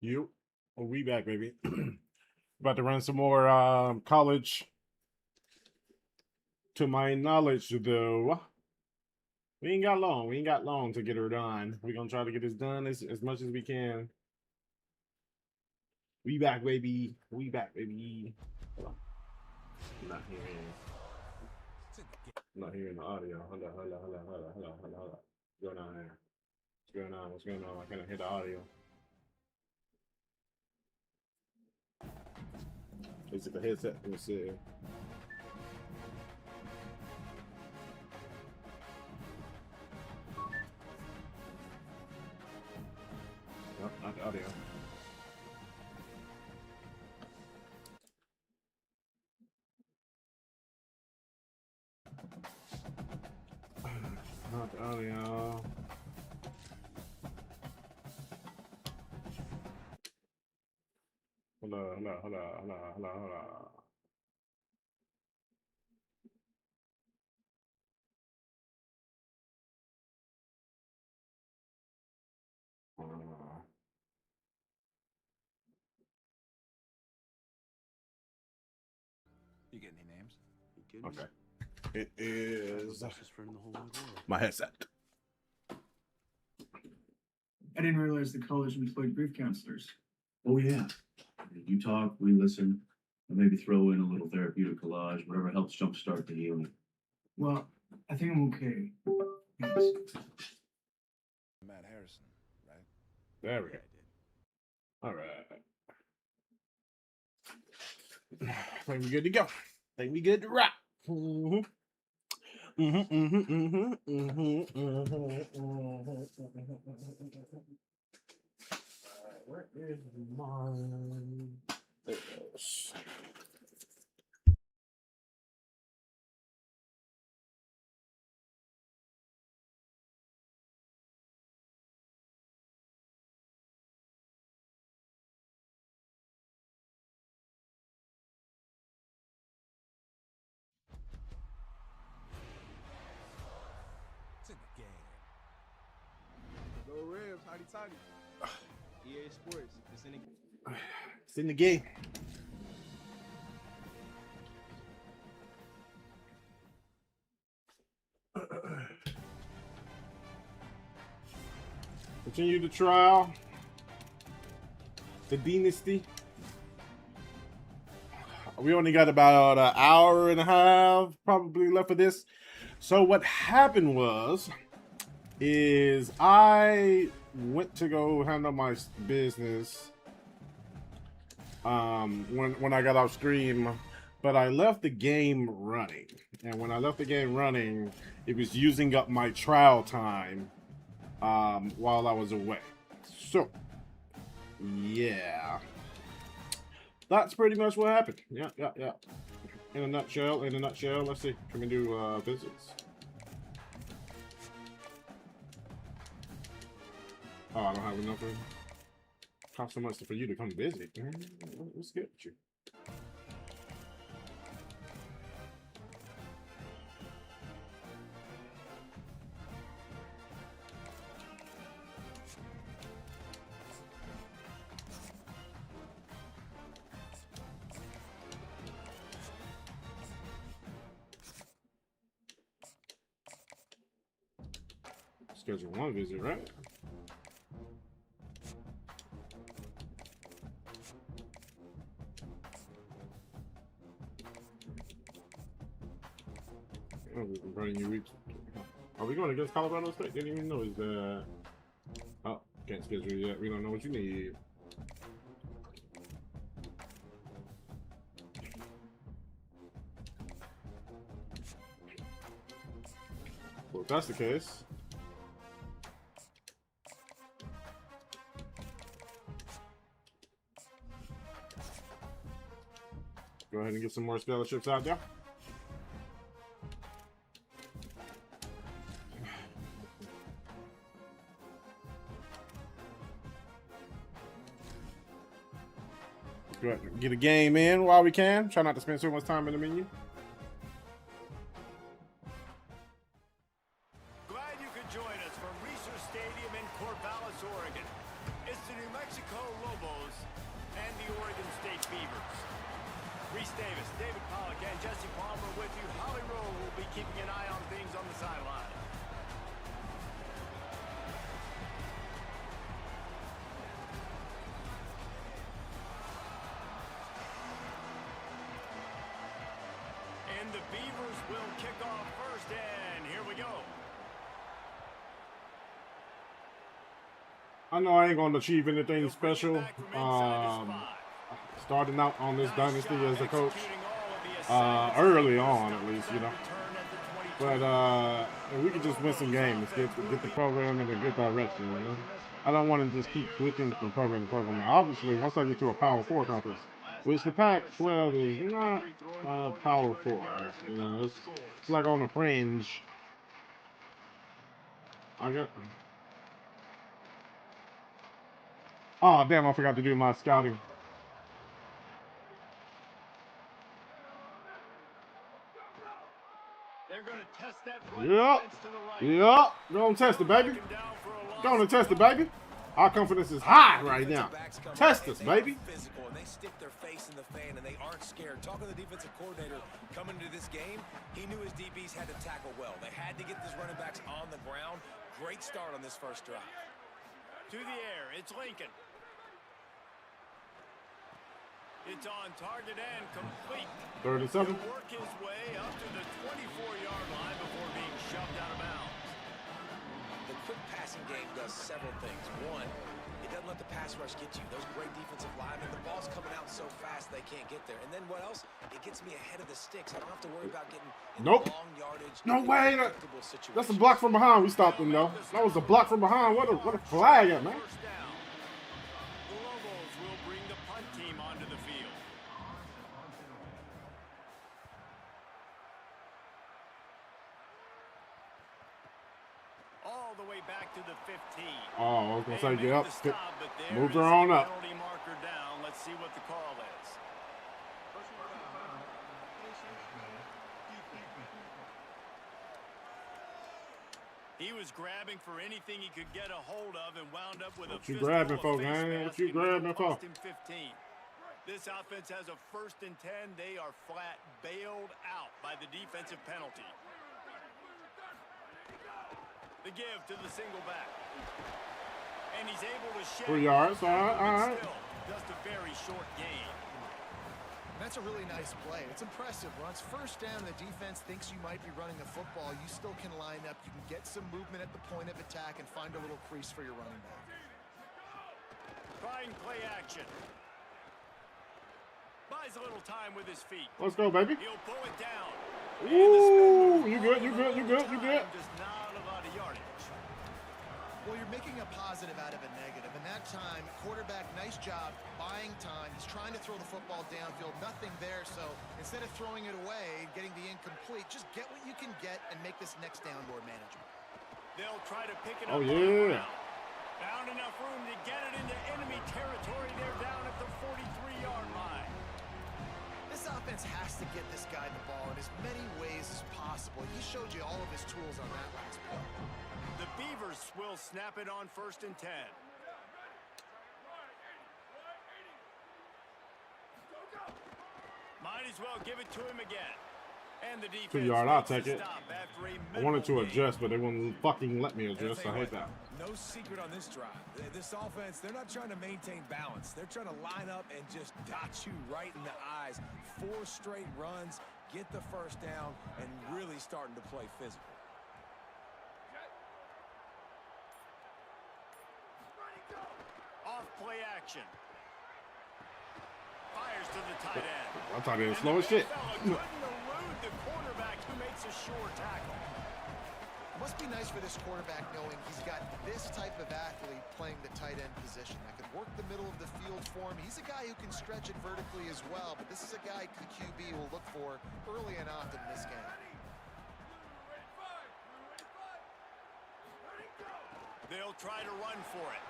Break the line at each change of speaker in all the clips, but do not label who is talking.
You, we back, baby. About to run some more college. To my knowledge, though, we ain't got long. We ain't got long to get her done. We're gonna try to get this done as much as we can. We back, baby. We back, baby. Hold on. I'm not hearing. I'm not hearing the audio. Hold on. What's going on here? What's going on? I can't hear the audio. Is it the headset? Let me see. No, not the audio. Not the audio. Hold on.
You get any names?
Okay. It is my headset.
I didn't realize the college employed grief counselors.
Oh yeah. You talk, we listen, and maybe throw in a little therapeutic collage, whatever helps jumpstart the healing.
Well, I think I'm okay. Thanks.
Matt Harrison, right?
There we go.
Yeah, I did.
All right. Think we good to go. Think we good to rock. Where is mine? There it goes.
It's in the game. Go Rams, howdy tidy. EA Sports, it's in the
It's in the game. Continue the trial. The Dynasty. We only got about an hour and a half probably left for this. So what happened is I went to go handle my business when I got off stream, but I left the game running. And when I left the game running, it was using up my trial time while I was away. So yeah, that's pretty much what happened. Yeah. In a nutshell, let's see. Can we do visits? Oh, I don't have enough room. Cost so much for you to come visit. What's good with you? Schedule one visit, right? Oh, we've been running you weeks. Are we going against Colorado State? Didn't even know is that. Oh, can't schedule yet. We don't know what you need. Well, if that's the case. Go ahead and get some more scholarships out there. Go ahead and get a game in while we can. Try not to spend so much time in the menu.
Glad you could join us from Reser Stadium in Corvallis, Oregon. It's the New Mexico Lobos Reese Davis, David Pollock, and Jesse Palmer with you. Holly Rowe will be keeping an eye on things on the sideline. And the Beavers will kick off first, and here we go.
I know I ain't gonna achieve anything special. Starting out on this dynasty as a coach, early on at least, you know. But if we could just win some games, get the program in a good direction, you know. I don't want to just keep switching from program to program. Obviously, once I get to a Power 4 conference, which the Pac-12 is not Power 4, you know. It's like on the fringe. I got. Oh damn! I forgot to do my scouting. Yep. Yep. Go and test it, baby. Go on and test it, baby. Our confidence is high right now. Test us, baby.
Physical, and they stick their face in the fan, and they aren't scared. Talking to the defensive coordinator coming into this game, he knew his DBs had to tackle well. They had to get these running backs on the ground. Great start on this first drive. To the air, it's Lincoln. It's on target and complete.
37.
He'll work his way up to the 24-yard line before being shoved out of bounds. The quick passing game does several things. One, it doesn't let the pass rush get you. Those great defensive linemen, the ball's coming out so fast they can't get there. And then what else? It gets me ahead of the sticks. I don't have to worry about getting long yardage.
No way. That's a block from behind. We stopped him though. That was a block from behind. What a flag at, man. Back to the 15. Oh, I was gonna say get up. Move her on up.
Marker down. Let's see what the call is. He was grabbing for anything he could get a hold of and wound up with
what you grabbing for, man? What you grabbing for?
15. This offense has a 1st and 10. They are flat bailed out by the defensive penalty. The give to the single back. And he's able to shed
3 yards. All right.
Just a very short gain.
That's a really nice play. It's impressive. Once first down, the defense thinks you might be running the football. You still can line up. You can get some movement at the point of attack and find a little crease for your running back.
Trying play action. Buys a little time with his feet.
Let's go, baby.
He'll pull it down.
Ooh, you good.
Just not a lot of yardage.
Well, you're making a positive out of a negative. And that time, quarterback, nice job buying time. He's trying to throw the football downfield. Nothing there. So instead of throwing it away, getting the incomplete, just get what you can get and make this next down more manageable.
They'll try to pick it up.
Oh, yeah.
Found enough room to get it into enemy territory. They're down at the 43-yard line.
This offense has to get this guy the ball in as many ways as possible. He showed you all of his tools on that last play.
The Beavers will snap it on 1st and 10. Might as well give it to him again. And the defense
2 yard, I'll take it. I wanted to adjust, but they wouldn't fucking let me adjust. I hate that.
No secret on this drive. This offense, they're not trying to maintain balance. They're trying to line up and just dot you right in the eyes. 4 straight runs, get the first down, and really starting to play physical.
Off play action. Fires to the tight end.
I thought it was slow as shit.
Couldn't elude the quarterback who makes a sure tackle.
It must be nice for this quarterback knowing he's got this type of athlete playing the tight end position that could work the middle of the field for him. He's a guy who can stretch it vertically as well, but this is a guy the QB will look for early and often in this game.
They'll try to run for it.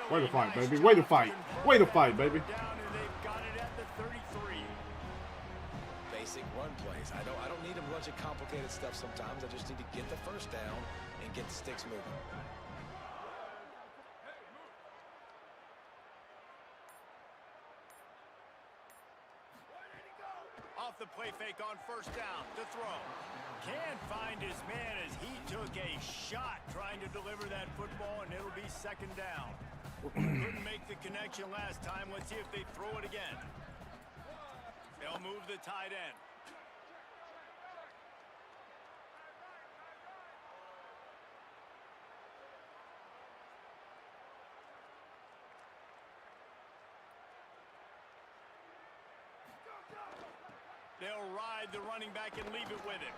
Way to fight, baby. Way to fight. Way to fight, baby.
Down and they've got it at the 33.
Basic run plays. I don't need a bunch of complicated stuff sometimes. I just need to get the first down and get the sticks moving.
Off the play fake on first down to throw. Can't find his man as he took a shot trying to deliver that football, and it'll be second down. Couldn't make the connection last time. Let's see if they throw it again. They'll move the tight end. They'll ride the running back and leave it with him.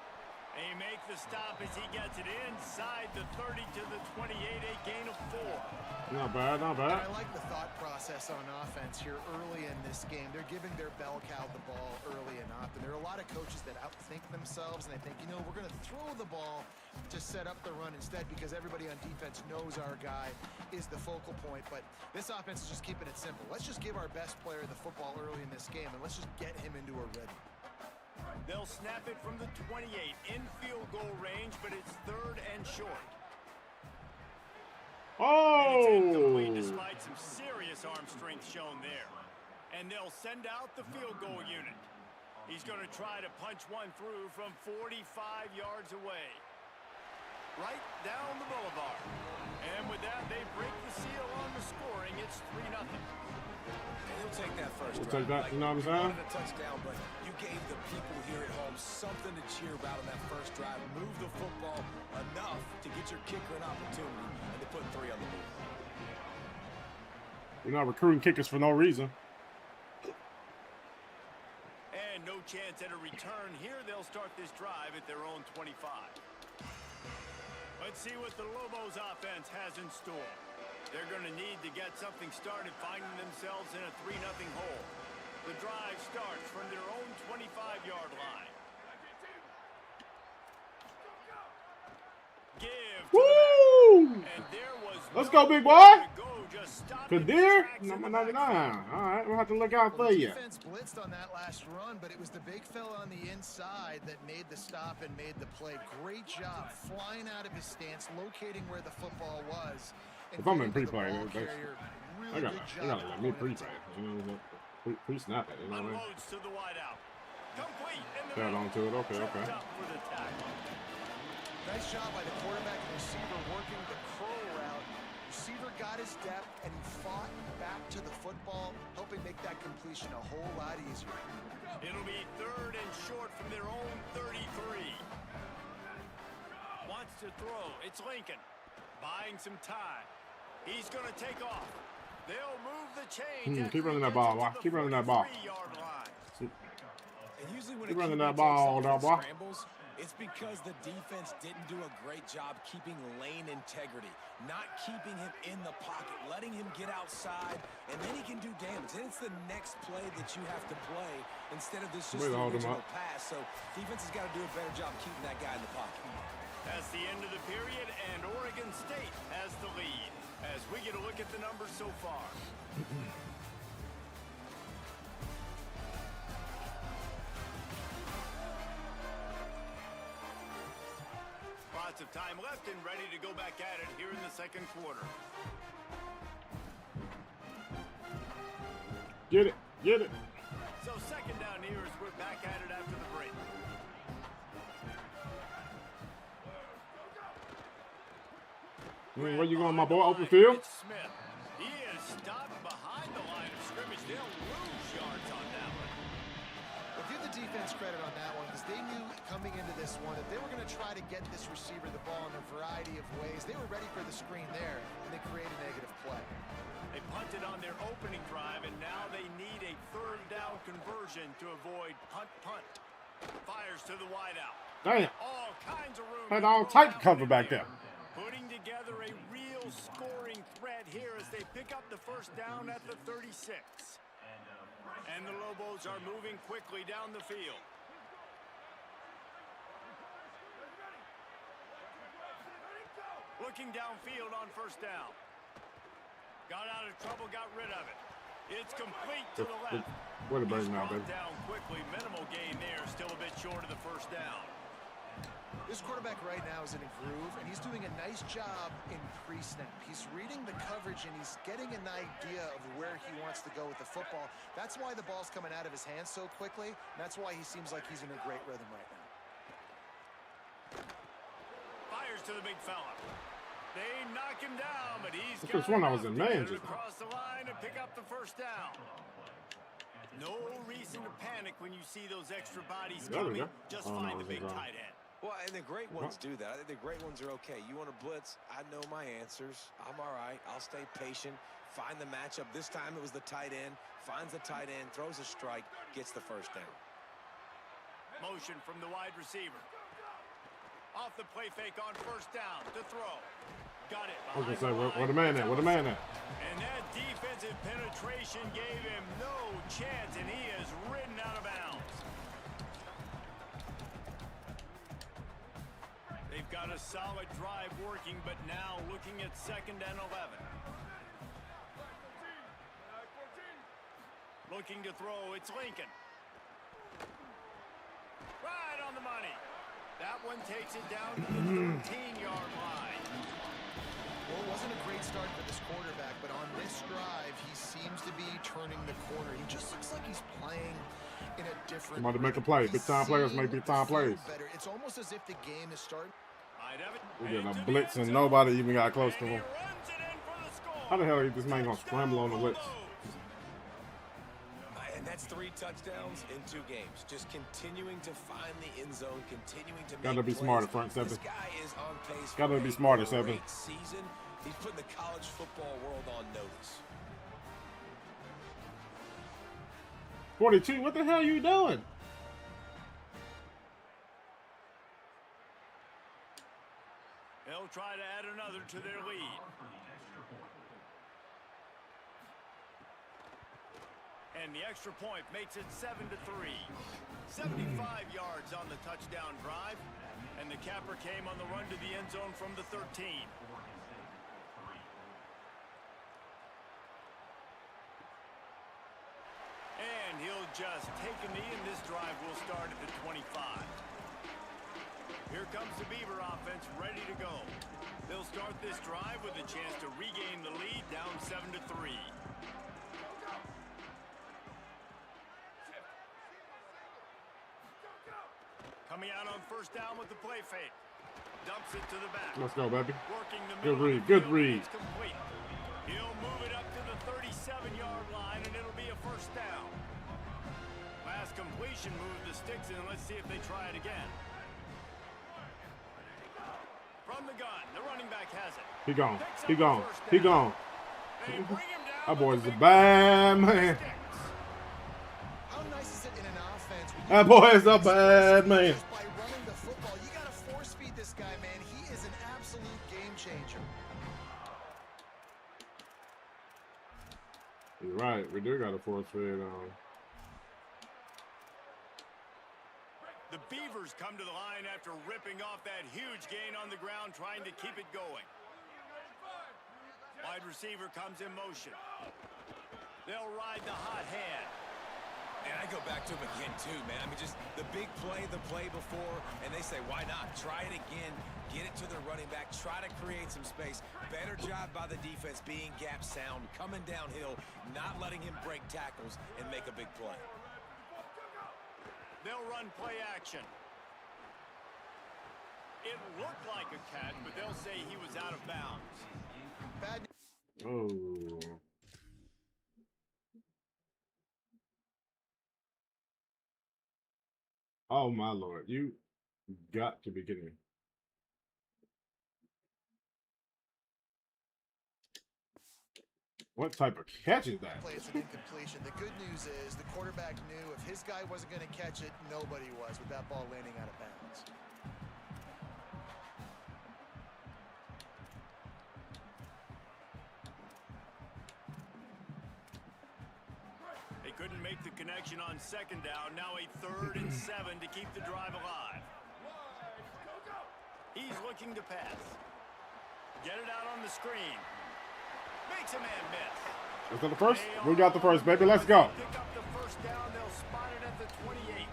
They make the stop as he gets it inside the 30 to the 28, a gain of 4.
Not bad, not bad.
And I like the thought process on offense here early in this game. They're giving their bell cow the ball early and often. There are a lot of coaches that outthink themselves, and they think, you know, we're going to throw the ball to set up the run instead because everybody on defense knows our guy is the focal point. But this offense is just keeping it simple. Let's just give our best player the football early in this game, and let's just get him into a rhythm.
They'll snap it from the 28 in field goal range, but it's third and short.
Oh!
And it's incomplete despite some serious arm strength shown there. And they'll send out the field goal unit. He's going to try to punch one through from 45 yards away. Right down the boulevard. And with that, they break the seal on the scoring. It's 3-0.
And he'll take that first
We'll
drive.
take that, you know what I'm saying?
Wanted a touchdown, but you gave the people here at home something to cheer about on that first drive. Move the football enough to get your kicker an opportunity, and they put 3 on the board.
We're not recruiting kickers for no reason.
And no chance at a return here. They'll start this drive at their own 25. Let's see what the Lobos offense has in store. They're going to need to get something started, finding themselves in a 3-0 hole. The drive starts from their own 25-yard line. Give to
Woo!
the back. And there was
Let's
no
go, big
way
boy.
to go. Just stopping the
Kadir,
tracks in
number
the
99.
backfield.
All right, we'll have to look out for
The
you.
defense blitzed on that last run, but it was the big fella on the inside that made the stop and made the play. Great job flying out of his stance, locating where the football was. And
If I'm in
getting to the
pre-play,
ball
that's-
carrier.
I
Really
gotta,
good
I
job
gotta let me
of pulling
pre-play.
it.
You know, pre-snap it. You know what I mean?
Unloads to the wideout. Complete in the
Held
middle.
on to it. Okay,
Tripped
okay.
up for the tackle.
Nice job by the quarterback and receiver working the curl route. Receiver got his depth, and he fought back to the football, helping make that completion a whole lot easier.
It'll be third and short from their own 33. Wants to throw. It's Lincoln. Buying some time. He's going to take off. They'll move the chains.
Keep running that ball, boy. Keep running that ball.
43-yard line.
And usually when
Keep
a
running
QB
that ball,
takes off
dog,
and
boy.
scrambles, it's because the defense didn't do a great job keeping lane integrity, not keeping him in the pocket, letting him get outside, and then he can do damage. And it's the next play that you have to play instead of this just
Way to
the
hold him
original
up.
pass. So defense has got to do a better job keeping that guy in the pocket.
That's the end of the period, and Oregon State has the lead. As we get a look at the numbers so far. Lots of time left and ready to go back at it here in the second quarter.
Get it. Get it.
So second down here as we're back at it after the break.
Where you going, my boy? Open field?
It's Smith. He is stopped behind the line of scrimmage. They'll lose yards on that one.
Well, give the defense credit on that one because they knew coming into this one that they were going to try to get this receiver the ball in a variety of ways. They were ready for the screen there, and they created negative play.
They punted on their opening drive, and now they need a third down conversion to avoid punt. Fires to the wideout.
Damn.
All kinds of room.
Had
to
all
throw
type
out
cover
in
back there.
Putting together a real scoring threat here as they pick up the first down at the 36. And the Lobos are moving quickly down the field. Looking downfield on first down. Got out of trouble, got rid of it. It's complete to the left.
What a bird
He's
now,
brought
baby.
down quickly. Minimal gain there. Still a bit short of the first down.
This quarterback right now is in a groove, and he's doing a nice job in pre-snap. He's reading the coverage, and he's getting an idea of where he wants to go with the football. That's why the ball's coming out of his hands so quickly, and that's why he seems like he's in a great rhythm right now.
Fires to the big fella. They knock him down, but he's
This
got
one I
enough
was in
to
man
get it
just now.
across the line and pick up the first down. No reason to panic when you see those extra bodies
There we
coming.
go.
Just
Oh, no,
find the
it's
big
wrong.
tight end.
Well, and the great ones do that. I think the great ones are okay. You want to blitz? I know my answers. I'm all right. I'll stay patient. Find the matchup. This time it was the tight end. Finds the tight end, throws a strike, gets the first down.
Motion from the wide receiver. Off the play fake on first down to throw. Got it.
I was gonna
behind
say,
the
where
line.
the man at? Where the man at?
And that defensive penetration gave him no chance, and he is ridden out of bounds. They've got a solid drive working, but now looking at 2nd and 11. Looking to throw, it's Lincoln. Right on the money. That one takes it down to the 13-yard line.
Well, it wasn't a great start for this quarterback, but on this drive, he seems to be turning the corner. He just looks like he's playing in a different...
Somebody make a play. Big time players make big time plays.
Better. It's almost as if the game is starting.
We're getting a blitz and nobody even got close to him.
Runs it in for the score.
How the hell is this man gonna scramble on the blitz?
And that's 3 touchdowns in 2 games. Just continuing to find the end zone, continuing to
Gotta
make
be
plays.
smarter, front seven.
This guy is on pace for
Gotta be
a
smarter, seven.
great season. He's putting the college football world on notice.
42, what the hell are you doing?
They'll try to add another to their lead. And the extra point makes it 7-3. 75 yards on the touchdown drive. And the capper came on the run to the end zone from the 13. And he'll just take a knee, and this drive will start at the 25. Here comes the Beaver offense ready to go. They'll start this drive with a chance to regain the lead down 7-3. Coming out on first down with the play fake. Dumps it to the back.
Let's go, baby.
Working the
Good
middle
read,
of the
good
field,
read.
it's complete. He'll move it up to the 37-yard line, and it'll be a first down. Last completion moved the sticks in. Let's see if they try it again. From the gun, the running back has it.
He gone.
Picks up
He
the
gone.
first
He
down.
gone.
They bring him down
That
with
boy's
the
a
big
bad man.
sticks.
How nice is it in an offense when you
That boy is a bad man.
just by running the football? You got to force feed this guy, man. He is an absolute game changer.
You're right. We do got a force feed on.
The Beavers come to the line after ripping off that huge gain on the ground, trying to keep it going. Wide receiver comes in motion. They'll ride the hot hand.
And I go back to him again, too, man. I mean, just the big play, the play before, and they say, why not? Try it again. Get it to the running back. Try to create some space. Better job by the defense being gap sound, coming downhill, not letting him break tackles and make a big play.
They'll run play action. It looked like a catch, but they'll say he was out of bounds.
Bad
Oh. Oh my Lord. You got to be kidding me. What type of catch is that?
play. It's an incompletion. The good news is the quarterback knew if his guy wasn't going to catch it, nobody was with that ball landing out of bounds.
They couldn't make the connection on second down. Now a 3rd and 7 to keep the drive alive. He's looking to pass. Get it out on the screen. Makes a man miss.
Is that the first? We got the first, baby. Let's go.
Pick up the first down. They'll spot it at the 28.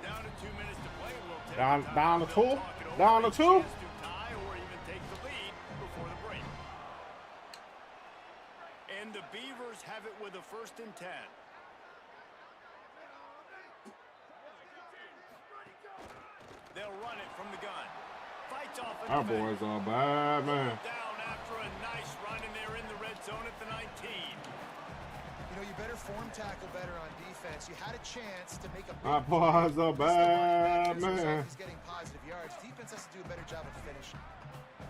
Down to 2 minutes to play. We'll take
Down the two. Down the two.
Tie or even take the lead before the break. And the Beavers have it with a 1st and 10. They'll run it from the gun. Fights off.
Our boys are bad, man.
Down after a nice run, and they're in the red zone at the 19.
You know, you better form tackle better on defense. You had a chance to make a big
Our boys are bad, man.
He's getting positive yards. Defense has to do a better job of finishing.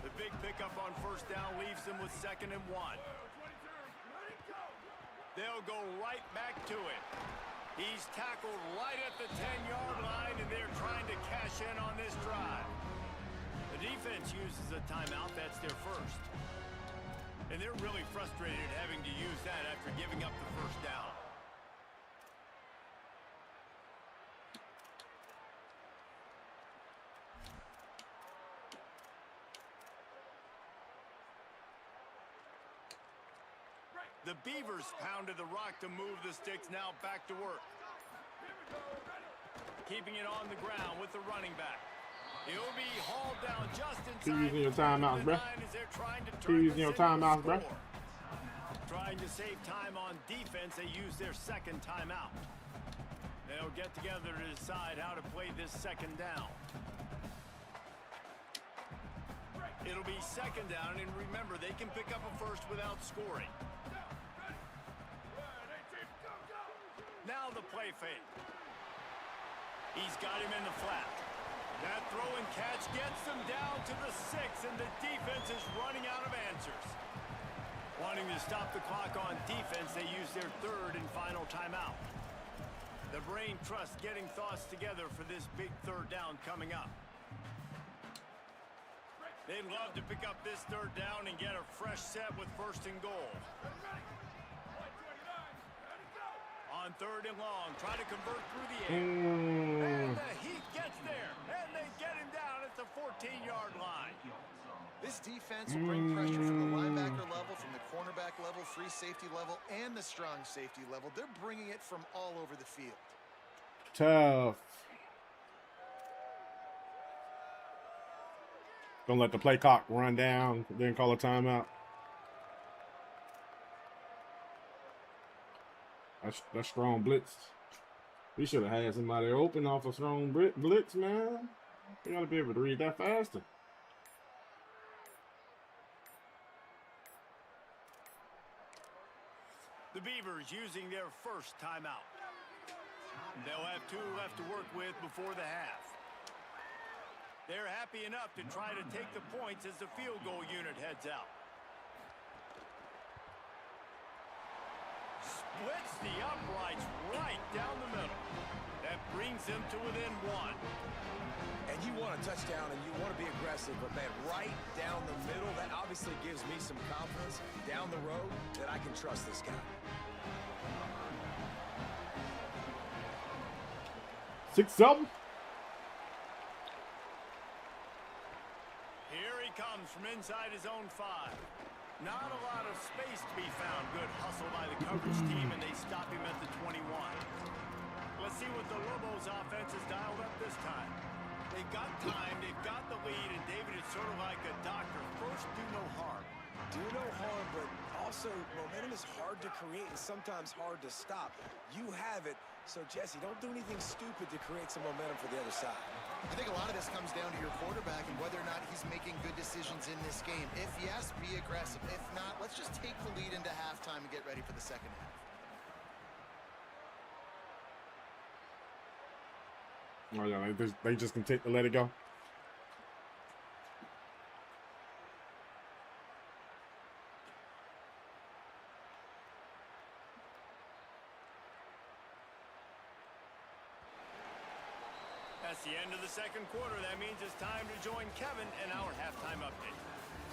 The big pickup on 1st down leaves them with 2nd and 1. They'll go right back to it. He's tackled right at the 10-yard line, and they're trying to cash in on this drive. The defense uses a timeout. That's their 1st. And they're really frustrated having to use that after giving up the 1st down. The Beavers pounded the rock to move the sticks, now back to work. Keeping it on the ground with the running back. He'll be hauled down just inside.
Keep using your timeouts, bro.
Keep
using your timeouts, bro.
Trying to save time on defense, they use their 2nd timeout. They'll get together to decide how to play this 2nd down. It'll be 2nd down, and remember, they can pick up a 1st without scoring. Now the play fake. He's got him in the flat. That throw and catch gets them down to the 6, and the defense is running out of answers. Wanting to stop the clock on defense, they use their 3rd and final timeout. The brain trust getting thoughts together for this big 3rd down coming up. They'd love to pick up this 3rd down and get a fresh set with 1st and goal. On 3rd and long, try to convert through the air. And the Heat gets there, and they get him down at the 14-yard line.
This defense will bring pressure from the linebacker level, from the cornerback level, free safety level, and the strong safety level. They're bringing it from all over the field.
Tough. Don't let the play clock run down, then call a timeout. That's strong blitz. We should have had somebody open off a strong blitz, man. We gotta be able to read that faster.
The Beavers using their 1st timeout. They'll have 2 left to work with before the half. They're happy enough to try to take the points as the field goal unit heads out. Splits the uprights right down the middle. That brings them to within 1.
And you want a touchdown and you want to be aggressive, but man, right down the middle, that obviously gives me some confidence down the road that I can trust this guy.
6-7.
Here he comes from inside his own 5. Not a lot of space to be found. Good hustle by the coverage team, and they stop him at the 21. Let's see what the Lobos offense has dialed up this time. They've got time, they've got the lead, and David, it's sort of like a doctor. First, do no harm.
Do no harm, but also momentum is hard to create and sometimes hard to stop. You have it, so Jesse, don't do anything stupid to create some momentum for the other side.
I think a lot of this comes down to your quarterback and whether or not he's making good decisions in this game. If yes, be aggressive. If not, let's just take the lead into halftime and get ready for the 2nd half.
Oh yeah, they just can take the let it go.
That's the end of the 2nd quarter. That means it's time to join Kevin in our halftime update.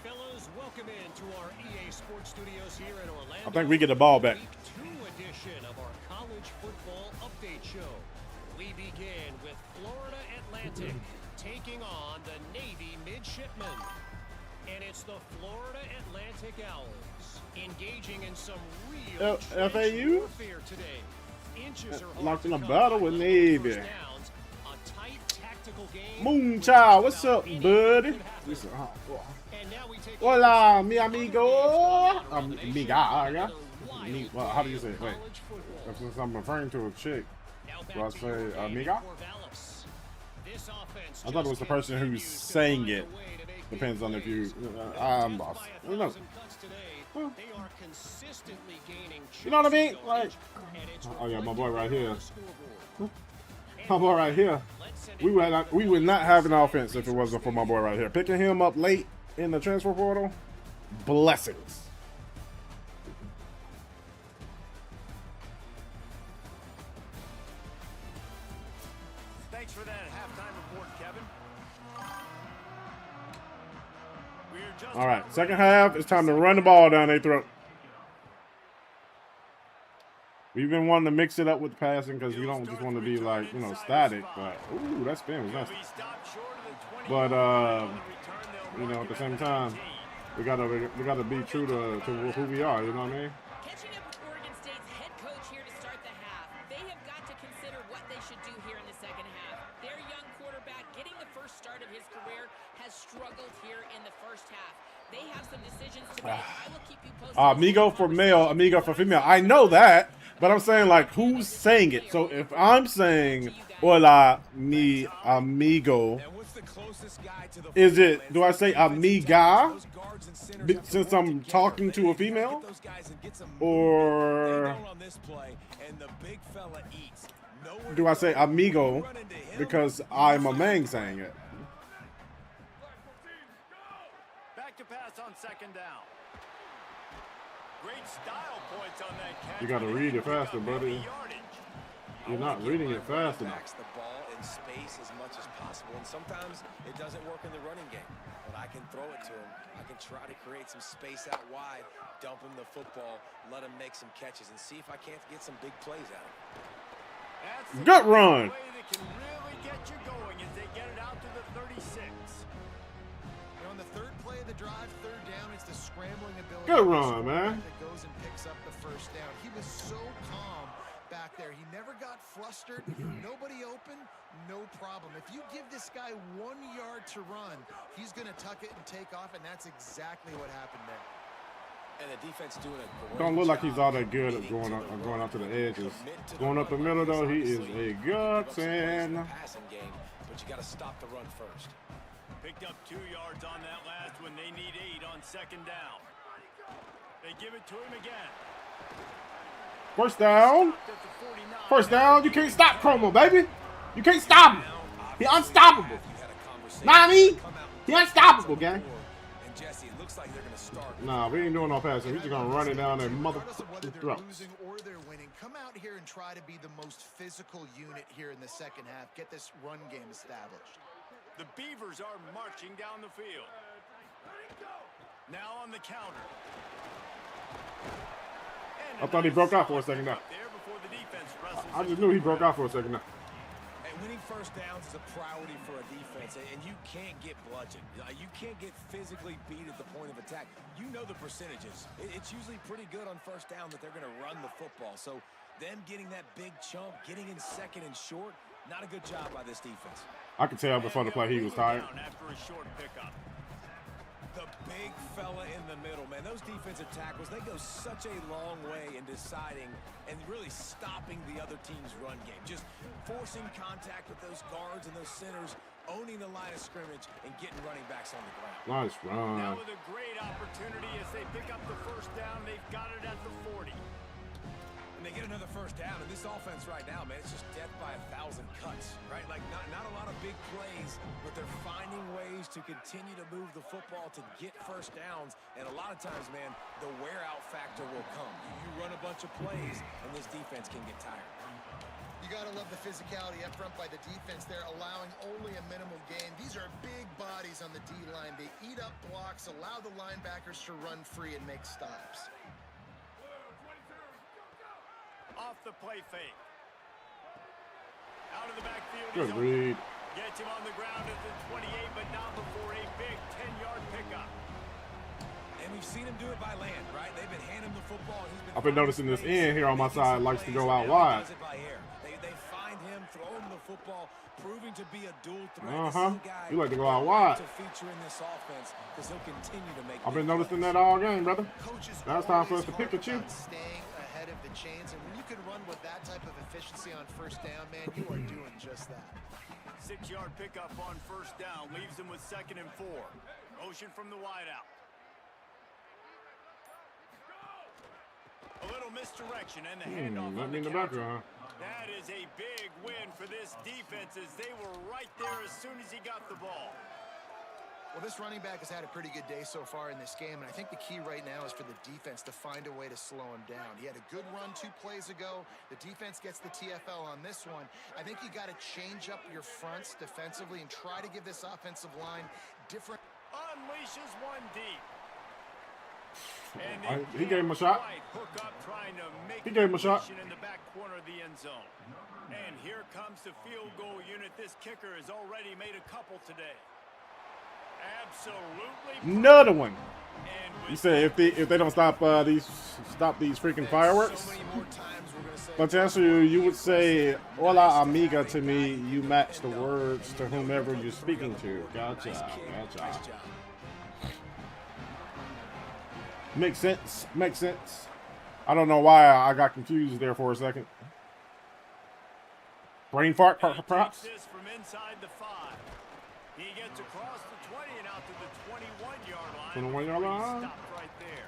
Fellas, welcome into our EA Sports Studios here in Orlando.
I think we get the ball back.
Week 2 edition of our college football update show. We begin with Florida Atlantic taking on the Navy Midshipmen. And it's the Florida Atlantic Owls engaging in some real
FAU
warfare today. Inches are
locked in
hard
a
to
battle
come
with
by
Navy.
first downs. A tight
Moonchild, what's up, buddy? Hola, mi amigo. Amiga. Well, how do you say it? Wait. Since I'm referring to a chick, do I say amiga? I thought it was the person who's saying it. Depends on if you. I'm boss. I don't know. Well, you know what I mean? Like, oh yeah, my boy right here. My boy right here. We would not have an offense if it wasn't for my boy right here. Picking him up late in the transfer portal, blessings.
Thanks for that halftime report, Kevin.
All right, second half, it's time to run the ball down their throat. We've been wanting to mix it up with passing because we don't just want to be like, you know, static. But ooh, that spin was nice. But you know, at the same time, we gotta be true to who we are. You know what I mean?
Catching up with Oregon State's head coach here to start the half. They have got to consider what they should do here in the second half. Their young quarterback, getting the first start of his career, has struggled here in the first half. They have some decisions to make. I will keep you posted.
Amigo for male, amigo for female. I know that, but I'm saying like who's saying it. So if I'm saying hola mi amigo, is it? Do I say amiga since I'm talking to a female, or do I say amigo because I'm a man saying it?
To pass on second down. Great style points on that catch.
You got to read it faster, buddy. You're not reading it fast enough.
The ball in space as much as possible, and sometimes it doesn't work in the running game. But I can throw it to him. I can try to create some space out wide, dump him the football, let him make some catches, and see if I can't get some big plays out of him.
Good run.
Way that can really get you going as they get it out to the 36.
On the third play of the drive, third down, it's the scrambling ability.
Good run, man.
That goes and picks up the first down. He was so calm back there. He never got flustered. Nobody open, no problem. If you give this guy 1 yard to run, he's going to tuck it and take off, and that's exactly what happened there.
And the defense doing a great
Don't look like he's all that good at going out to the edges. Going up the middle though, he is a godsend.
Passing game, but you got to stop the run first.
Picked up 2 yards on that last one. They need 8 on second down. They give it to him again.
First down. First down. You can't stop Chromo, baby. You can't stop him. He unstoppable. Nani? He unstoppable, gang. Nah, we ain't doing no passing. We're just gonna run it down their motherfucking throats.
Or they're winning. Come out here and try to be the most physical unit here in the second half. Get this run game established.
The Beavers are marching down the field. Now on the counter.
I thought he broke out for a second now. I just knew he broke out for a second now.
And winning first downs is a priority for a defense, and you can't get bludgeoned. You can't get physically beat at the point of attack. You know the percentages. It's usually pretty good on first down that they're going to run the football. So them getting that big chunk, getting in second and short, not a good job by this defense.
I could tell before the play he was tired.
After a short pickup.
The big fella in the middle, man. Those defensive tackles, they go such a long way in deciding and really stopping the other team's run game. Just forcing contact with those guards and those centers, owning the line of scrimmage, and getting running backs on the ground.
Nice run.
Now with a great opportunity as they pick up the first down, they've got it at the 40.
And they get another first down, and this offense right now, man, it's just death by 1,000 cuts, right? Like, not a lot of big plays, but they're finding ways to continue to move the football to get first downs, and a lot of times, man, the wear-out factor will come. You run a bunch of plays, and this defense can get tired.
You got to love the physicality up front by the defense there, allowing only a minimal gain. These are big bodies on the D-line. They eat up blocks, allow the linebackers to run free and make stops.
Off the play fake. Out of the backfield.
Good read.
Gets him on the ground at the 28, but not before a big 10-yard pickup.
And we've seen him do it by land, right? They've been handing him the football.
I've been noticing this end here on my side likes to go out wide.
They They find him, throw him the football, proving to be a dual threat.
You like to go out wide.
To feature in this offense because he'll continue to make.
I've been noticing that all game, brother.
Coaches
Now it's time for us to
always
pick at you.
harp about staying ahead of the chains, and when you can run with that type of efficiency on first down, man, you are doing just that.
6-yard pickup on first down leaves them with 2nd and 4. Motion from the wideout. A little misdirection and the handoff on the counter. That is a big win for this defense as they were right there as soon as he got the ball.
Well, this running back has had a pretty good day so far in this game, and I think the key right now is for the defense to find a way to slow him down. He had a good run 2 plays ago. The defense gets the TFL on this one. I think you got to change up your fronts defensively and try to give this offensive line different.
Unleashes one deep. And
He gave him a shot. He gave him a shot.
In the back corner of the end zone. And here comes the field goal unit. This kicker has already made a couple today. Absolutely.
Another one. You say if they don't stop these freaking fireworks. But to answer you would say "Hola amiga" to me. You match the words to whomever you're speaking to. Gotcha. Gotcha. Makes sense. Makes sense. I don't know why I got confused there for a second. Brain fart, perhaps.
From inside the 5. He gets across the 20 and out to the 21-yard line.
21-yard line.
Stopped right there.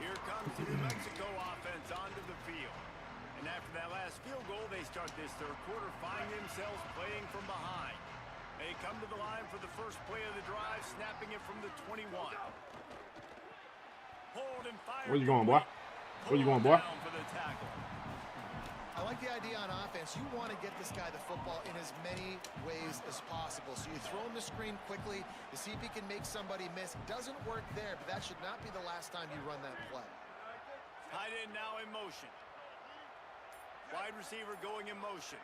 Here comes the New Mexico offense onto the field. And after that last field goal, they start this 3rd quarter, find themselves playing from behind. They come to the line for the first play of the drive, snapping it from the 21. Hold and fire.
Where you going, boy? Where you going, boy?
For the tackle.
I like the idea on offense. You want to get this guy the football in as many ways as possible. So you throw him the screen quickly to see if he can make somebody miss. Doesn't work there, but that should not be the last time you run that play.
Tight end now in motion. Wide receiver going in motion.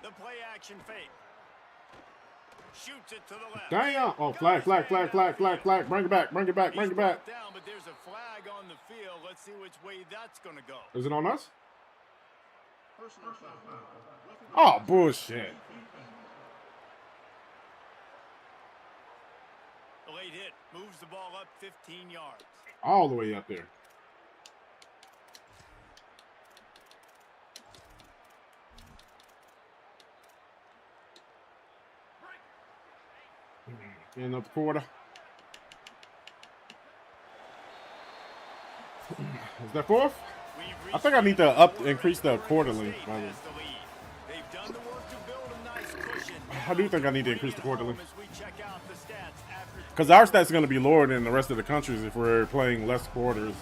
The play action fake. Shoots it to the left.
Damn! Oh, flag. Bring it back. Bring it back.
Down, but there's a flag on the field. Let's see which way that's going to go.
Is it on us? Oh, bullshit.
The late hit moves the ball up 15 yards.
All the way up there. End of the quarter. Is that 4th? I think I need to increase the quarterly. I do think I need to increase the quarterly. Because our stats are going to be lower than the rest of the countries if we're playing less quarters.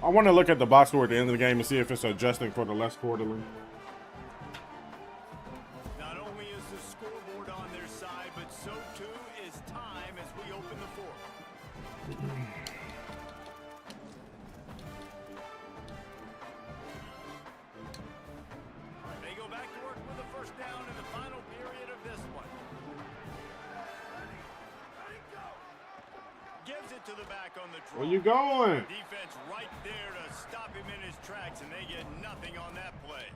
I want to look at the box score at the end of the game and see if it's adjusting for the less quarterly.
Not only is the scoreboard on their side, but so too is time as we open the 4th. They go back to work with the first down in the final period of this one. Gives it to the back on the draw.
Where you going?
Defense right there to stop him in his tracks, and they get nothing on that play.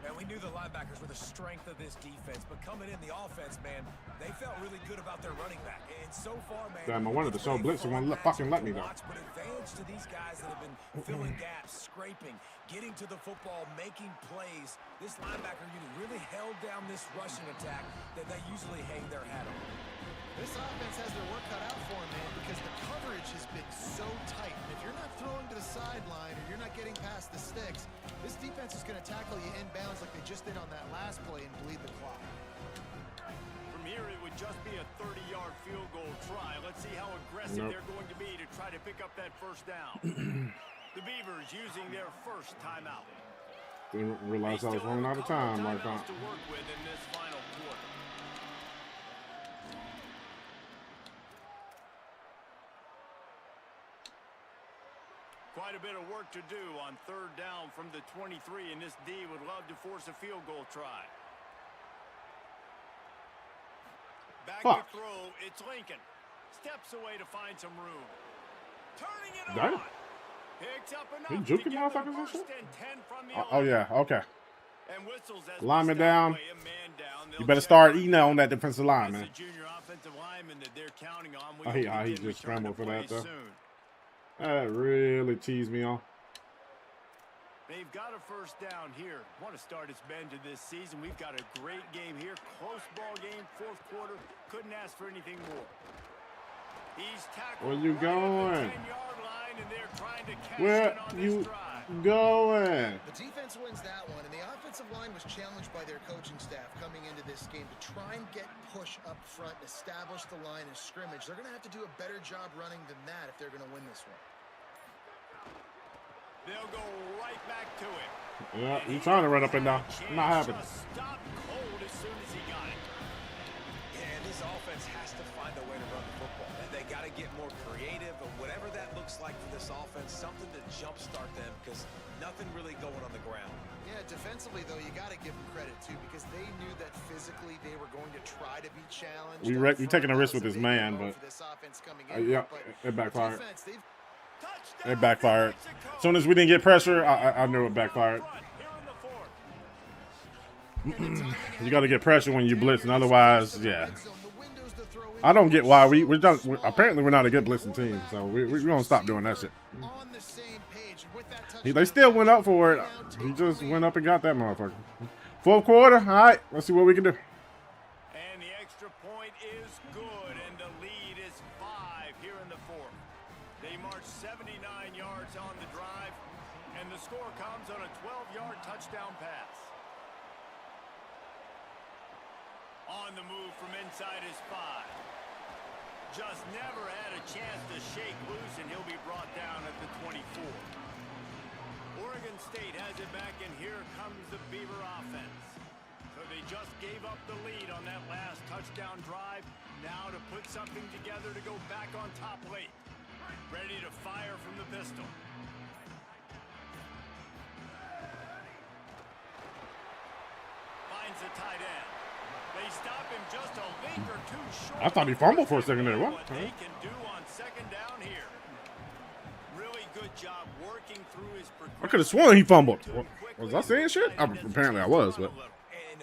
And we knew the linebackers were the strength of this defense, but coming in the offense, man, they felt really good about their running back. And so far, man,
damn, I wanted to show blitz and won't fucking let me though.
But advantage to these guys that have been filling gaps, scraping, getting to the football, making plays. This linebacker unit really held down this rushing attack that they usually hang their hat on.
This offense has their work cut out for them, man, because the coverage has been so tight. And if you're not throwing to the sideline or you're not getting past the sticks, this defense is going to tackle you inbounds like they just did on that last play and bleed the clock.
From here, it would just be a 30-yard field goal try. Let's see how aggressive they're going to be to try to pick up that first down. The Beavers using their first timeout.
Didn't realize I was running out of time like that.
To work with in this final quarter. Quite a bit of work to do on 3rd down from the 23, and this D would love to force a field goal try. Back to throw, it's Lincoln. Steps away to find some room.
Damn.
Picks up
He
enough
juking
to give
motherfuckers
them
and
first
shit?
and 10 from the
Oh
11.
yeah, okay.
And whistles as we
Lineman
stop
down.
away, a man down.
You
They'll
better
check
start
on
eating
him.
on that defensive line,
That's
man.
the junior offensive lineman that they're counting on. We
Oh,
hope
he
did
just
return to
scrambled for
play
that, though.
soon.
That really teased me off.
They've got a first down here. Want to start his bend to this season. We've got a great game here. Close ball game, fourth quarter. Couldn't ask for anything more. He's tackled
Where you
right
going?
at the 10-yard line, and they're trying to cash
Where
in on
you
this drive.
going?
The defense wins that one, and the offensive line was challenged by their coaching staff coming into this game to try and get push up front, establish the line of scrimmage. They're going to have to do a better job running than that if they're going to win this one.
They'll go right back to him.
Yeah, you trying to run up and down. Not happening.
Just stopped cold as soon as he got it.
And this offense has to find a way to run the football. And they got to get more creative, or whatever that looks like for this offense, something to jumpstart them, because nothing really going on the ground.
Yeah, defensively, though, you got to give them credit, too, because they knew that physically they were going to try to be challenged.
You're taking a risk with this man, but yeah, it backfired. It backfired. As soon as we didn't get pressure, I knew it backfired. You got to get pressure when you blitzing, otherwise, yeah. I don't get why we're not, apparently we're not a good blitzing team, so we're gonna stop doing that shit. They still went up for it. He just went up and got that motherfucker. Fourth quarter, all right. Let's see what we can do.
And the extra point is good, and the lead is 5 here in the fourth. They march 79 yards on the drive, and the score comes on a 12-yard touchdown pass. On the move from inside his 5. Just never had a chance to shake loose, and he'll be brought down at the 24. Oregon State has it back, and here comes the Beaver offense. So they just gave up the lead on that last touchdown drive. Now to put something together to go back on top late. Ready to fire from the pistol. Finds the tight end. They stop him just a link or two short.
I thought he fumbled for a second there. What?
They can do on second down here. Really good job working through his progression.
I could have sworn he fumbled. Was I saying shit? Apparently I was, but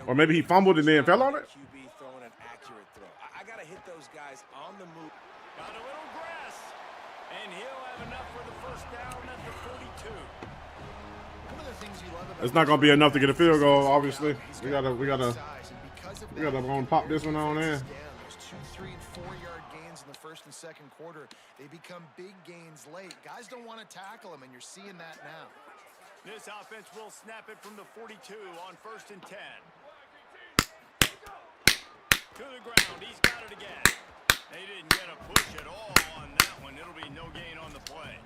or maybe he fumbled and then fell on it.
QB throwing an accurate throw. I got to hit those guys on the move.
Got a little grass, and he'll have enough for the first down at the 42.
One of the things you love about
It's not gonna be enough to get a field goal. Obviously, we gotta go and pop this one on in.
Those 2, 3, and 4-yard gains in the first and second quarter. They become big gains late. Guys don't want to tackle them, and you're seeing that now.
This offense will snap it from the 42 on first and 10. To the ground, he's got it again. They didn't get a push at all on that one. It'll be no gain on the play.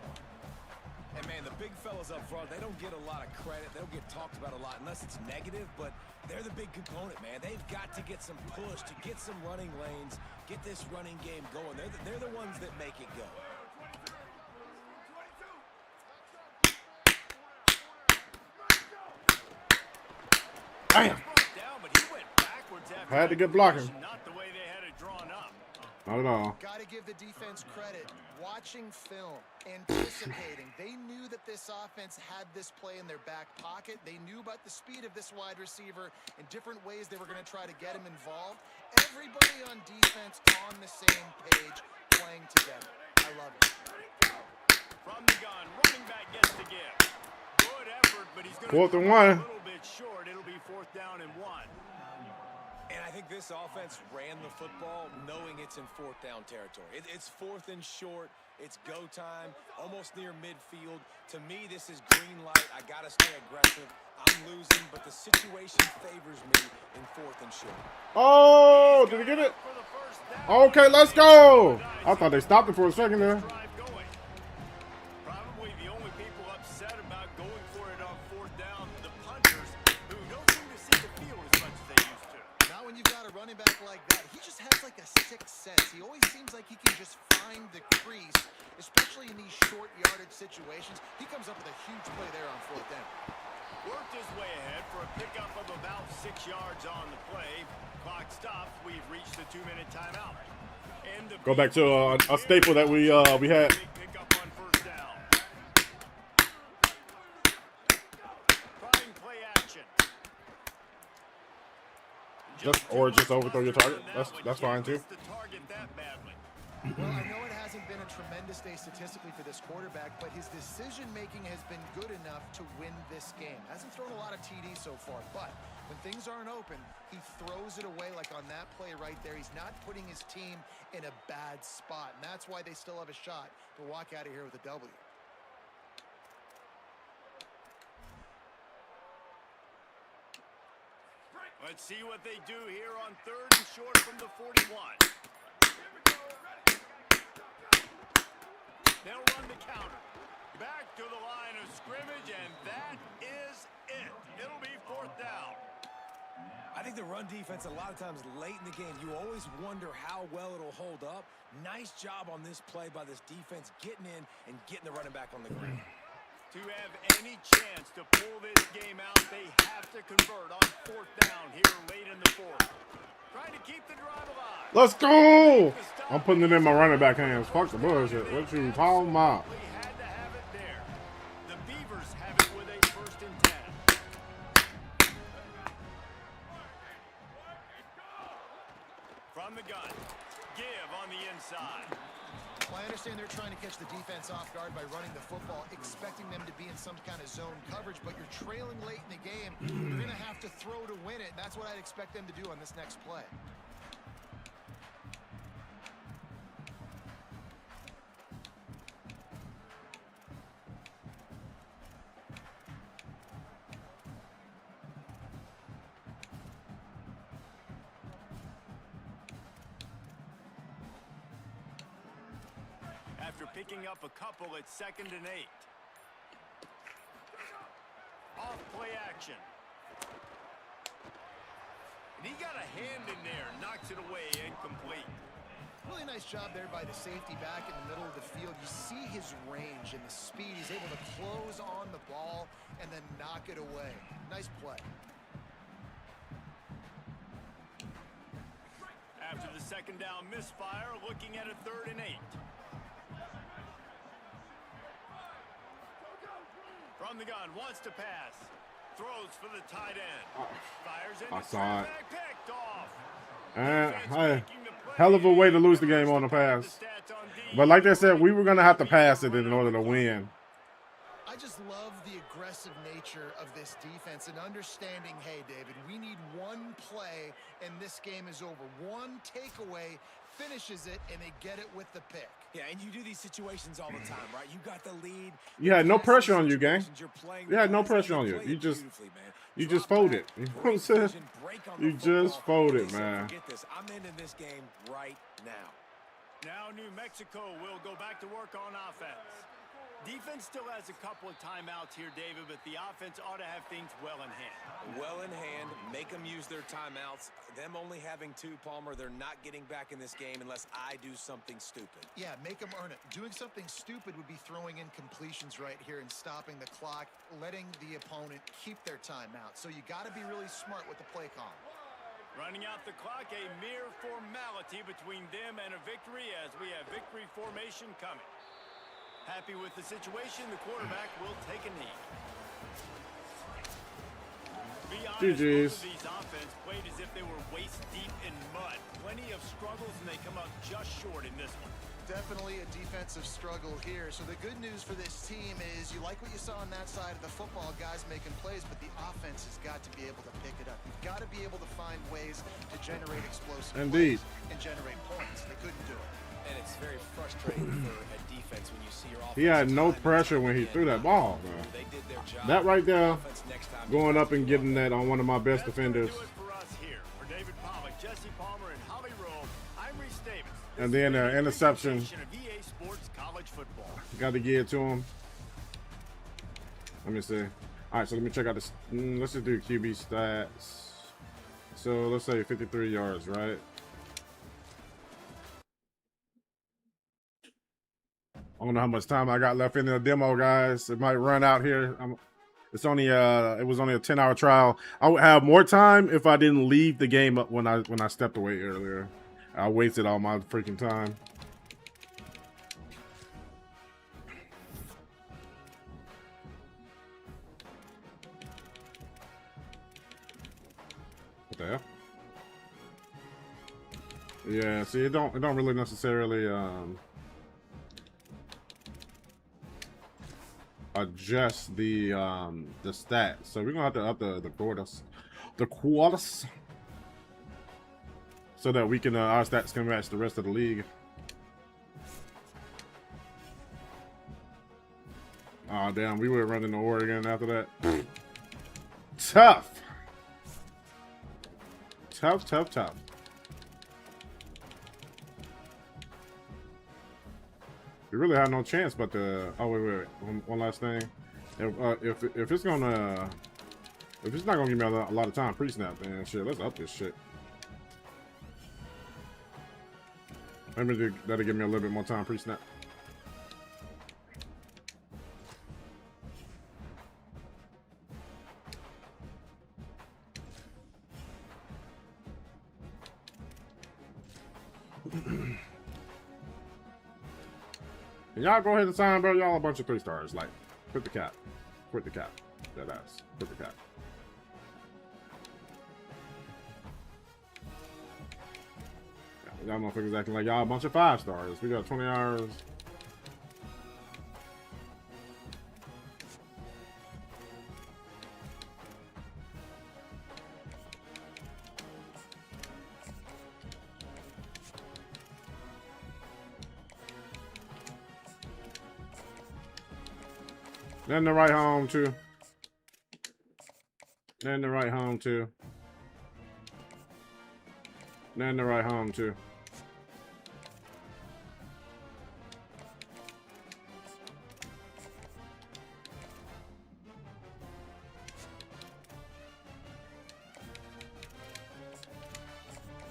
And man, the big fellas up front, they don't get a lot of credit. They don't get talked about a lot unless it's negative, but they're the big component, man. They've got to get some push, to get some running lanes, get this running game going. They're the ones that make it go.
Damn. Had to get blocking.
Not the way they had it drawn up.
Not at all.
Got to give the defense credit. Watching film, anticipating. They knew that this offense had this play in their back pocket. They knew about the speed of this wide receiver and different ways they were going to try to get him involved. Everybody on defense on the same page, playing together. I love it.
From the gun, running back gets the give. Good effort, but he's going to
Fourth and
come
1.
a little bit short. It'll be fourth down and 1.
And I think this offense ran the football knowing it's in fourth down territory. It's fourth and short. It's go time, almost near midfield. To me, this is green light. I got to stay aggressive. I'm losing, but the situation favors me in fourth and short.
Oh, did he get it? Okay, let's go. I thought they stopped it for a second there.
Probably the only people upset about going for it on fourth down, the punters, who don't seem to see the field as much as they used to.
Now when you've got a running back like that, he just has like a sixth sense. He always seems like he can just find the crease, especially in these short yardage situations. He comes up with a huge play there on fourth down.
Worked his way ahead for a pickup of about 6 yards on the play. Clock stops. We've reached the 2-minute timeout.
Go back to a staple that we had.
Big pickup on first down.
just overthrow your target. That's fine too.
Well, I know it hasn't been a tremendous day statistically for this quarterback, but his decision-making has been good enough to win this game. Hasn't thrown a lot of TDs so far, but when things aren't open, he throws it away like on that play right there. He's not putting his team in a bad spot, and that's why they still have a shot to walk out of here with a W.
Let's see what they do here on 3rd and short from the 41. They'll run the counter. Back to the line of scrimmage, and that is it. It'll be 4th down.
I think the run defense, a lot of times late in the game, you always wonder how well it'll hold up. Nice job on this play by this defense, getting in and getting the running back on the ground.
To have any chance to pull this game out, they have to convert on 4th down here late in the 4th. Trying to keep the drive alive.
Let's go! I'm putting it in my running back hands. Fuck the bullshit. What you talking about?
Had to have it there. The Beavers have it with a 1st and 10. From the gun, give on the inside.
Well, I understand they're trying to catch the defense off guard by running the football, expecting them to be in some kind of zone coverage, but you're trailing late in the game. You're going to have to throw to win it, and that's what I'd expect them to do on this next play.
After picking up a couple at 2nd and 8. Off play action. And he got a hand in there, knocks it away, incomplete.
Really nice job there by the safety back in the middle of the field. You see his range and the speed. He's able to close on the ball and then knock it away. Nice play.
After the 2nd down misfire, looking at a 3rd and 8. From the gun, wants to pass. Throws for the tight end. Fires in.
I saw it.
Picked off.
Hey, hell of a way to lose the game on the pass. But like they said, we were going to have to pass it in order to win.
I just love the aggressive nature of this defense and understanding, hey, David, we need one play and this game is over. One takeaway finishes it and they get it with the pick.
Yeah, and you do these situations all the time, right? You got the lead.
You had no pressure on you, gang. You had no pressure on you. You just fold it. You know what I'm saying? You just fold it, man.
Forget this. I'm ending this game right now.
Now New Mexico will go back to work on offense. Defense still has a couple of timeouts here, David, but the offense ought to have things well in hand.
Well in hand, make them use their timeouts. Them only having 2, Palmer, they're not getting back in this game unless I do something stupid.
Yeah, make them earn it. Doing something stupid would be throwing in completions right here and stopping the clock, letting the opponent keep their timeout. So you got to be really smart with the play call.
Running out the clock, a mere formality between them and a victory as we have victory formation coming. Happy with the situation, the quarterback will take a knee. To be honest, both of these offense played as if they were waist deep in mud. Plenty of struggles, and they come out just short in this one.
Definitely a defensive struggle here. So the good news for this team is you like what you saw on that side of the football, guys making plays, but the offense has got to be able to pick it up. You've got to be able to find ways to generate explosive plays and generate points. They couldn't do it.
And it's very frustrating for a defense when you see your offense.
He had no pressure when he threw that ball, man. That right there, going up and getting that on one of my best defenders. And then interception. Got to give it to him. Let me see. All right, so let me check out this. Let's just do QB stats. So let's say 53 yards, right? I don't know how much time I got left in the demo, guys. It might run out here. It's only it was only a 10-hour trial. I would have more time if I didn't leave the game up when I stepped away earlier. I wasted all my freaking time. What the hell? Yeah, see, it don't really necessarily adjust the stats. So we're gonna have to up the quarters, so that we can our stats can match the rest of the league. Oh damn, we were running to Oregon after that. Tough. We really had no chance, but the wait. One last thing. If it's gonna if it's not gonna give me a lot of time pre-snap, then shit, let's up this shit. Maybe that'll give me a little bit more time pre-snap. Y'all go ahead and sign, bro. Y'all a bunch of 3 stars. Like, quit the cap. Quit the cap. That ass. Quit the cap. Y'all motherfuckers acting like y'all a bunch of 5 stars. We got 20 hours. Then the right home too. Then the right home too. Then the right home too.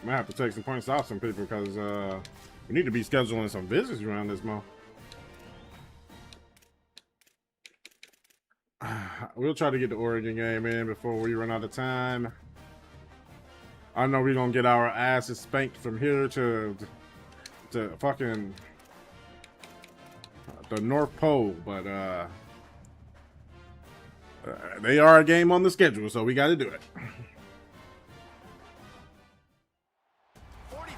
I might have to take some points off some people because we need to be scheduling some visits around this month. We'll try to get the Oregon game in before we run out of time. I know we're gonna get our asses spanked from here to fucking the North Pole, but they are a game on the schedule, so we got to do it.
45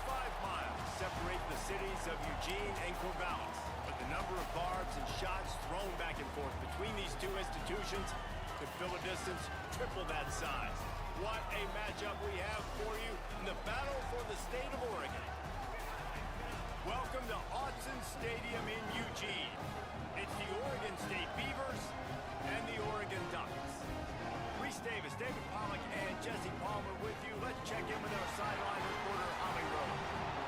miles separate the cities of Eugene and Corvallis, but the number of barbs and shots thrown back and forth between these two institutions could fill a distance triple that size. What a matchup we have for you in the battle for the state of Oregon. Welcome to Autzen Stadium in Eugene. It's the Oregon State Beavers and the Oregon Ducks. Reese Davis, David Pollock, and Jesse Palmer with you. Let's check in with our sideline reporter, Holly Rowe.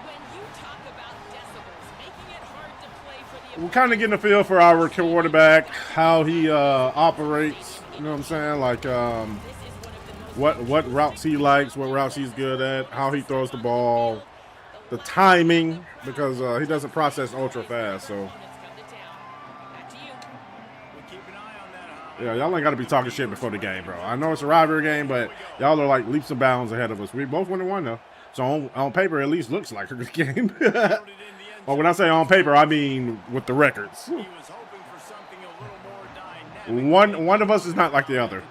When you talk about decibels, making it hard to play for the
We're kind of getting a feel for our quarterback, how he operates. You know what I'm saying? Like what routes he likes, what routes he's good at, how he throws the ball, the timing, because he doesn't process ultra fast. So yeah, y'all ain't got to be talking shit before the game, bro. I know it's a rivalry game, but y'all are like leaps and bounds ahead of us. We both 1-1 though, so on paper it at least looks like a good game. Well, when I say on paper, I mean with the records. One of us is not like the other.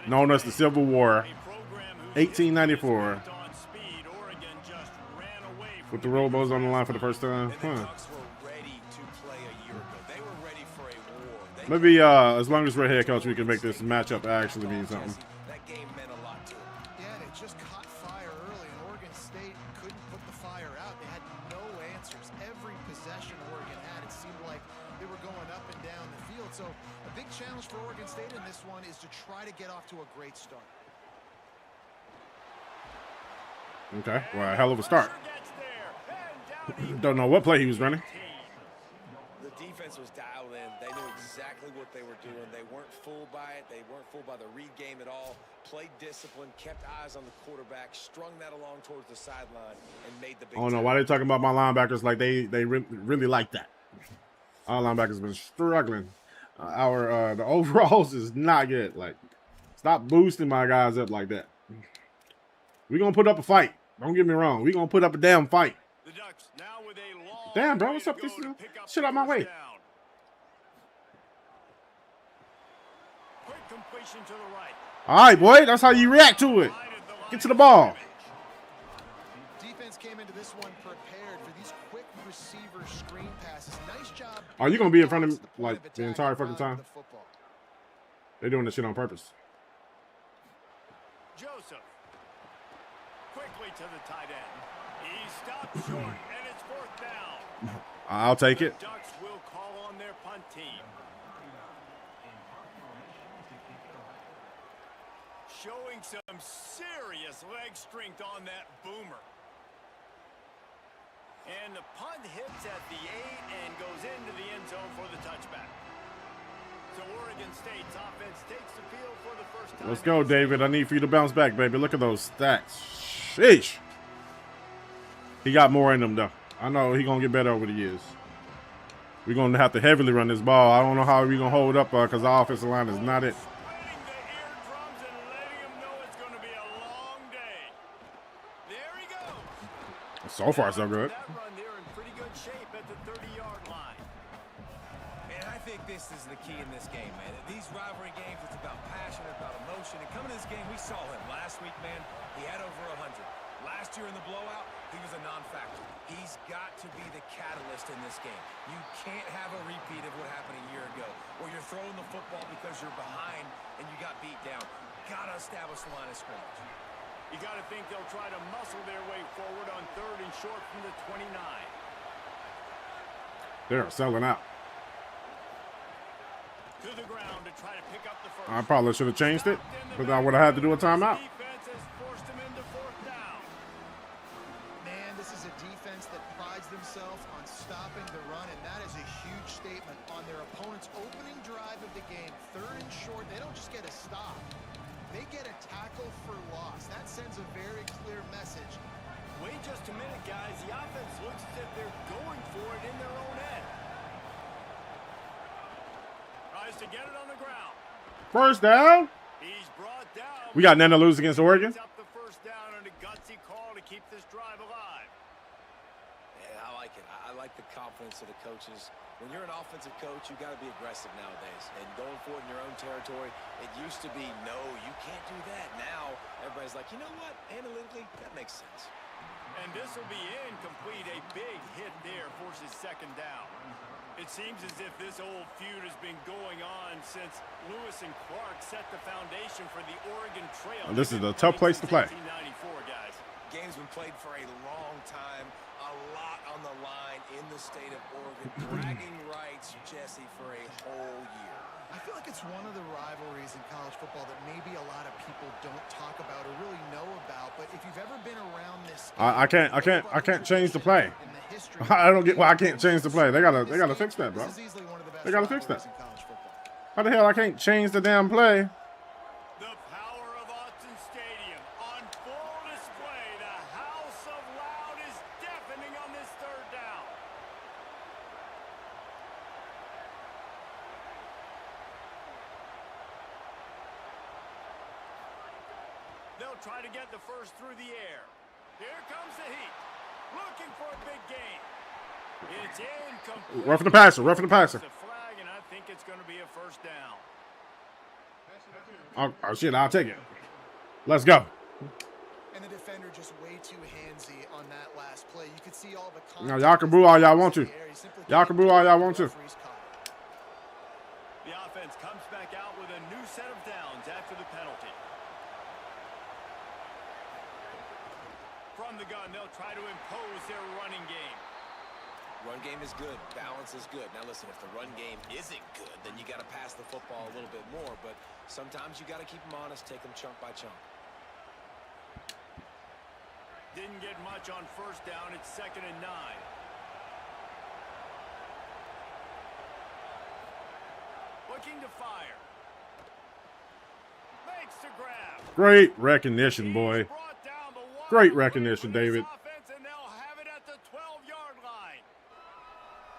Known as the Civil War, 1894. With the Robos on the line for the first time. Huh. Maybe as long as we're head coach, we can make this matchup actually mean something.
Yeah, they just caught fire early, and Oregon State couldn't put the fire out. They had no answers. Every possession Oregon had, it seemed like they were going up and down the field. So a big challenge for Oregon State in this one is to try to get off to a great start.
Okay, well, a hell of a start. Don't know what play he was running.
The defense was dialed in. They knew exactly what they were doing. They weren't fooled by it. They weren't fooled by the read game at all. Played discipline, kept eyes on the quarterback, strung that along towards the sideline, and made the big.
I don't know why they're talking about my linebackers like they really like that. Our linebackers been struggling. The overalls is not good. Like, stop boosting my guys up like that. We're gonna put up a fight. Don't get me wrong. We're gonna put up a damn fight.
The Ducks now with a long
Damn, bro, what's up? This shit out my way.
Quick completion to the right.
All right, boy, that's how you react to it. Get to the ball.
Defense came into this one prepared for these quick receiver screen passes. Nice job.
Are you gonna be in front of him like the entire fucking time? They're doing this shit on purpose.
Joseph. Quickly to the tight end. He stopped short, and it's 4th down.
I'll take it.
The Ducks will call on their punt team. Showing some serious leg strength on that boomer. And the punt hits at the 8 and goes into the end zone for the touchback. So Oregon State's offense takes the field for the first time.
Let's go, David. I need for you to bounce back, baby. Look at those stats. Sheesh. He got more in him, though. I know he's going to get better over the years. We're going to have to heavily run this ball. I don't know how we're going to hold up because our offensive line is not it.
Sweating the eardrums and letting him know it's going to be a long day. There he goes.
So far, so good.
That run there in pretty good shape at the 30-yard line.
And I think this is the key in this game, man. These rivalry games, it's about passion, about emotion. And coming to this game, we saw him last week, man. He had over 100. Last year in the blowout, he was a non-factor. He's got to be the catalyst in this game. You can't have a repeat of what happened a year ago, where you're throwing the football because you're behind and you got beat down. Got to establish the line of scrimmage.
You got to think they'll try to muscle their way forward on 3rd and short from the 29.
They're selling out.
To the ground to try to pick up the first.
I probably should have changed it, but I would have had to do a timeout.
Defense has forced him into 4th down.
Man, this is a defense that prides themselves on stopping the run, and that is a huge statement on their opponent's opening drive of the game. 3rd and short, they don't just get a stop. They get a tackle for loss. That sends a very clear message.
Wait just a minute, guys. The offense looks as if they're going for it in their own end. Tries to get it on the ground.
First down.
He's brought down.
We got nothing to lose against Oregon.
Up the first down and a gutsy call to keep this drive alive.
Yeah, I like it. I like the confidence of the coaches. When you're an offensive coach, you got to be aggressive nowadays. And going for it in your own territory, it used to be, no, you can't do that. Now, everybody's like, you know what? Analytically, that makes sense.
And this will be incomplete. A big hit there forces 2nd down. It seems as if this old feud has been going on since Lewis and Clark set the foundation for the Oregon Trail.
This is a tough place to play.
1994, guys.
Game's been played for a long time. A lot on the line in the state of Oregon. Bragging rights, Jesse, for a whole year.
I feel like it's one of the rivalries in college football that maybe a lot of people don't talk about or really know about. But if you've ever been around this,
I can't change the play. I don't get why I can't change the play. They gotta fix that, bro. They gotta fix that. How the hell I can't change the damn play?
The power of Autzen Stadium on full display. The house of loud is deafening on this 3rd down. They'll try to get the first through the air. Here comes the heat. Looking for a big gain. It's incomplete.
Roughing the passer. Roughing the passer.
The flag, and I think it's going to be a first down.
Oh shit! I'll take it. Let's go.
And the defender just way too handsy on that last play. You could see all the.
Now y'all can boo all y'all want to. Y'all can boo all y'all want to.
The offense comes back out with a new set of downs after the penalty. From the gun, they'll try to impose their running game.
Run game is good. Balance is good. Now listen, if the run game isn't good, then you got to pass the football a little bit more. But sometimes you got to keep them honest, take them chunk by chunk.
Didn't get much on first down. It's 2nd and 9. Looking to fire. Makes the grab.
Great recognition, boy. Great recognition, David.
And they'll have it at the 12-yard line.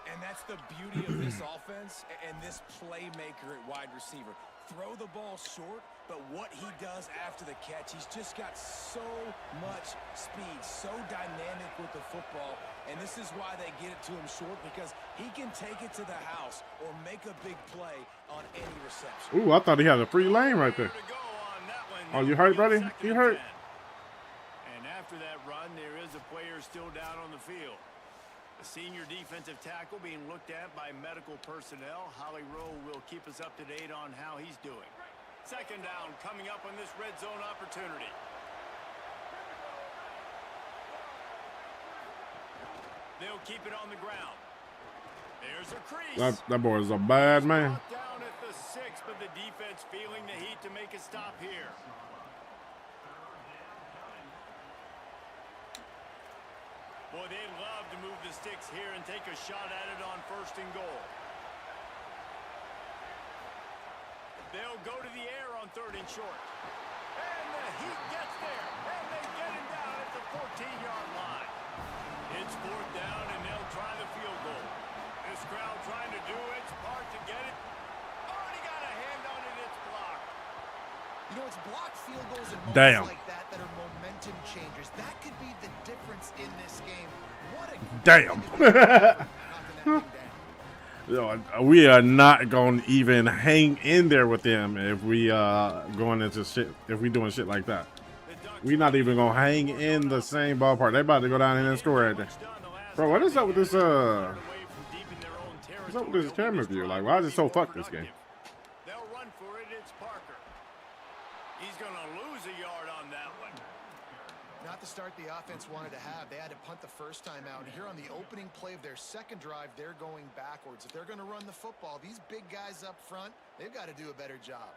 And that's the beauty of this offense and this playmaker at wide receiver. Throw the ball short, but what he does after the catch, he's just got so much speed, so dynamic with the football. And this is why they get it to him short, because he can take it to the house or make a big play on any reception.
Ooh, I thought he had a free lane right there. Oh, you hurt, buddy? You hurt?
defensive players still down on the field. A senior defensive tackle being looked at by medical personnel. Holly Rowe will keep us up to date on how he's doing. Second down coming up on this red zone opportunity. They'll keep it on the ground. There's a crease.
That boy is a bad man.
Down at the 6, but the defense feeling the heat to make a stop here. Boy, they'd love to move the sticks here and take a shot at it on 1st and goal. They'll go to the air on 3rd and short. And the heat gets there, and they get him down at the 14-yard line. It's 4th down, and they'll try the field goal. This crowd trying to do its part to get it. Already got a hand on it, it's blocked.
You know, it's blocked field goals and
Damn.
moments like that that are momentum changers. That could be the difference in this game. What a
Damn. Yo, we are not going to even hang in there with them if we going into shit. If we doing shit like that, we not even gonna hang in the same ballpark. They about to go down here and score right there. Bro, what is up with this? What's up with this camera view? Like, why is it so fucked this game?
They'll run for it. It's Parker. He's gonna lose a yard on that one.
Not the start the offense wanted to have. They had to punt the first time out. And here on the opening play of their second drive, they're going backwards. If they're going to run the football, these big guys up front, they've got to do a better job.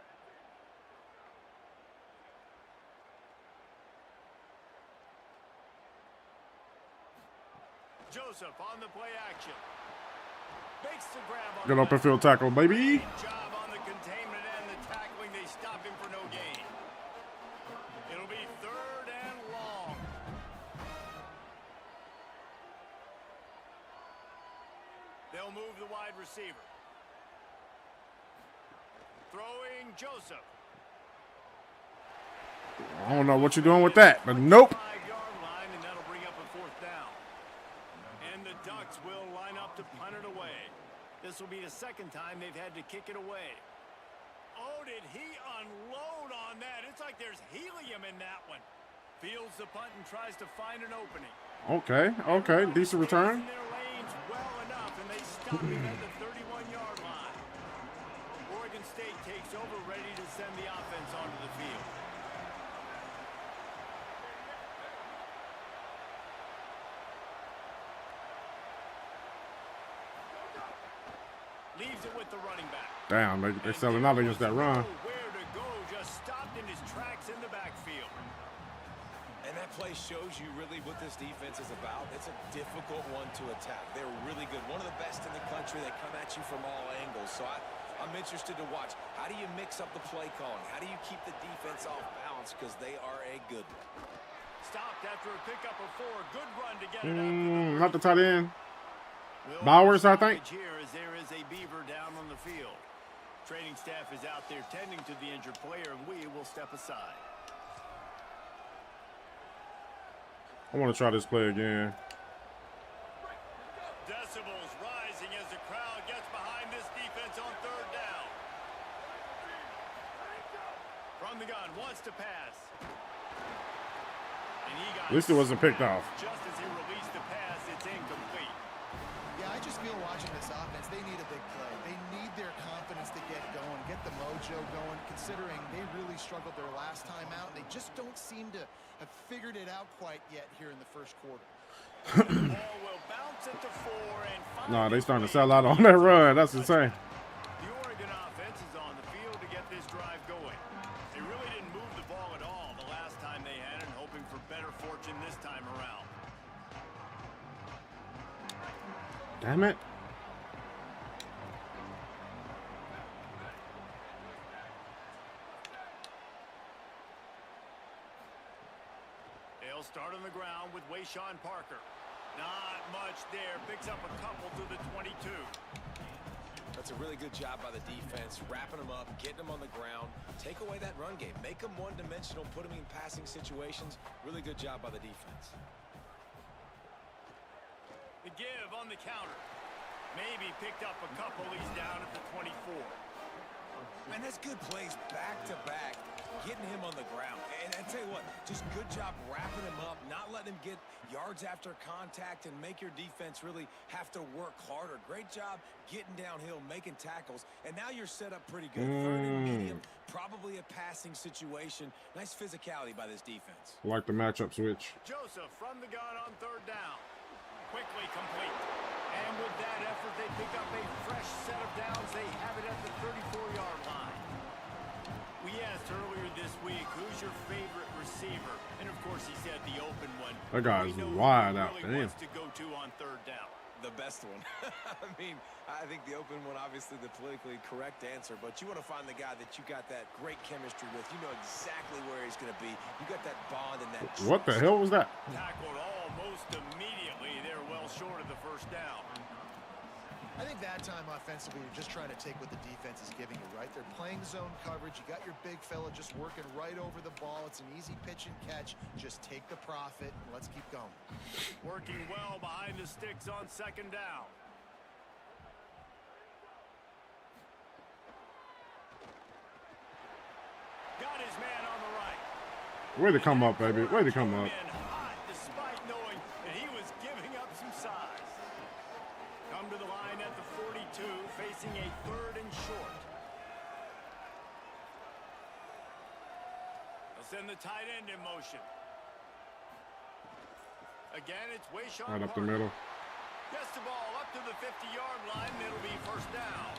Joseph on the play action. Makes the grab on
Good open field tackle, baby.
job on the containment and the tackling. They stop him for no gain. It'll be 3rd and long. They'll move the wide receiver. Throwing Joseph.
I don't know what you're doing with that, but nope.
5-yard line, and that'll bring up a 4th down. And the Ducks will line up to punt it away. This will be the 2nd time they've had to kick it away. Oh, did he unload on that? It's like there's helium in that one. Fields the punt and tries to find an opening.
Okay, decent return.
In their lanes well enough, and they stop him at the 31-yard line. Oregon State takes over, ready to send the offense onto the field. Leaves it with the running back.
Damn, they're selling out against that run.
Where to go, just stopped in his tracks in the backfield.
And that play shows you really what this defense is about. It's a difficult one to attack. They're really good. One of the best in the country. They come at you from all angles. So I'm interested to watch. How do you mix up the play calling? How do you keep the defense off balance? Because they are a good one.
Stopped after a pickup of 4. Good run to get it up.
Not the tight end. Bowers, I think.
Here as there is a Beaver down on the field. Training staff is out there tending to the injured player, and we will step aside.
I want to try this play again.
Decibels rising as the crowd gets behind this defense on 3rd down. From the gun, wants to pass. And he got
At least it wasn't picked off.
just as he released the pass, it's incomplete.
Yeah, I just feel watching this offense, they need a big play. They need their confidence to get going, get the mojo going, considering they really struggled their last time out, and they just don't seem to have figured it out quite yet here in the first quarter.
The ball will bounce at the 4 and
Nah, they starting to sell out on that run. That's insane.
The Oregon offense is on the field to get this drive going. They really didn't move the ball at all the last time they had it, hoping for better fortune this time around.
Damn it.
They'll start on the ground with Wayshawn Parker. Not much there. Picks up a couple to the 22.
That's a really good job by the defense, wrapping them up, getting them on the ground. Take away that run game. Make them one-dimensional, put them in passing situations. Really good job by the defense.
The give on the counter. Maybe picked up a couple. He's down at the 24.
Man, that's good plays back to back, getting him on the ground. And I tell you what, just good job wrapping him up, not letting him get yards after contact and make your defense really have to work harder. Great job getting downhill, making tackles, and now you're set up pretty good. Third and medium, probably a passing situation. Nice physicality by this defense.
I like the matchup switch.
Joseph from the gun on third down. Quickly complete. And with that effort, they pick up a fresh set of downs. They have it at the 34-yard line. We asked earlier this week, who's your favorite receiver? And of course, he said the open one.
That guy's
We know
wide
who
out.
he really
Damn.
wants to go to on third down.
The best one. I mean, I think the open one, obviously the politically correct answer, but you want to find the guy that you got that great chemistry with. You know exactly where he's going to be. You got that bond and that trust.
What the hell was that?
Tackled almost immediately. They're well short of the first down.
I think that time offensively, you're just trying to take what the defense is giving you, right? They're playing zone coverage. You got your big fella just working right over the ball. It's an easy pitch and catch. Just take the profit and let's keep going.
Working well behind the sticks on second down. Got his man on the right.
Way to come up, baby. Way to come up.
In hot, despite knowing that he was giving up some size. Come to the line at the 42, facing a third and short. They'll send the tight end in motion. Again, it's Wayshawn
Right up the
Parker.
middle.
Gets the ball up to the 50-yard line, and it'll be first down.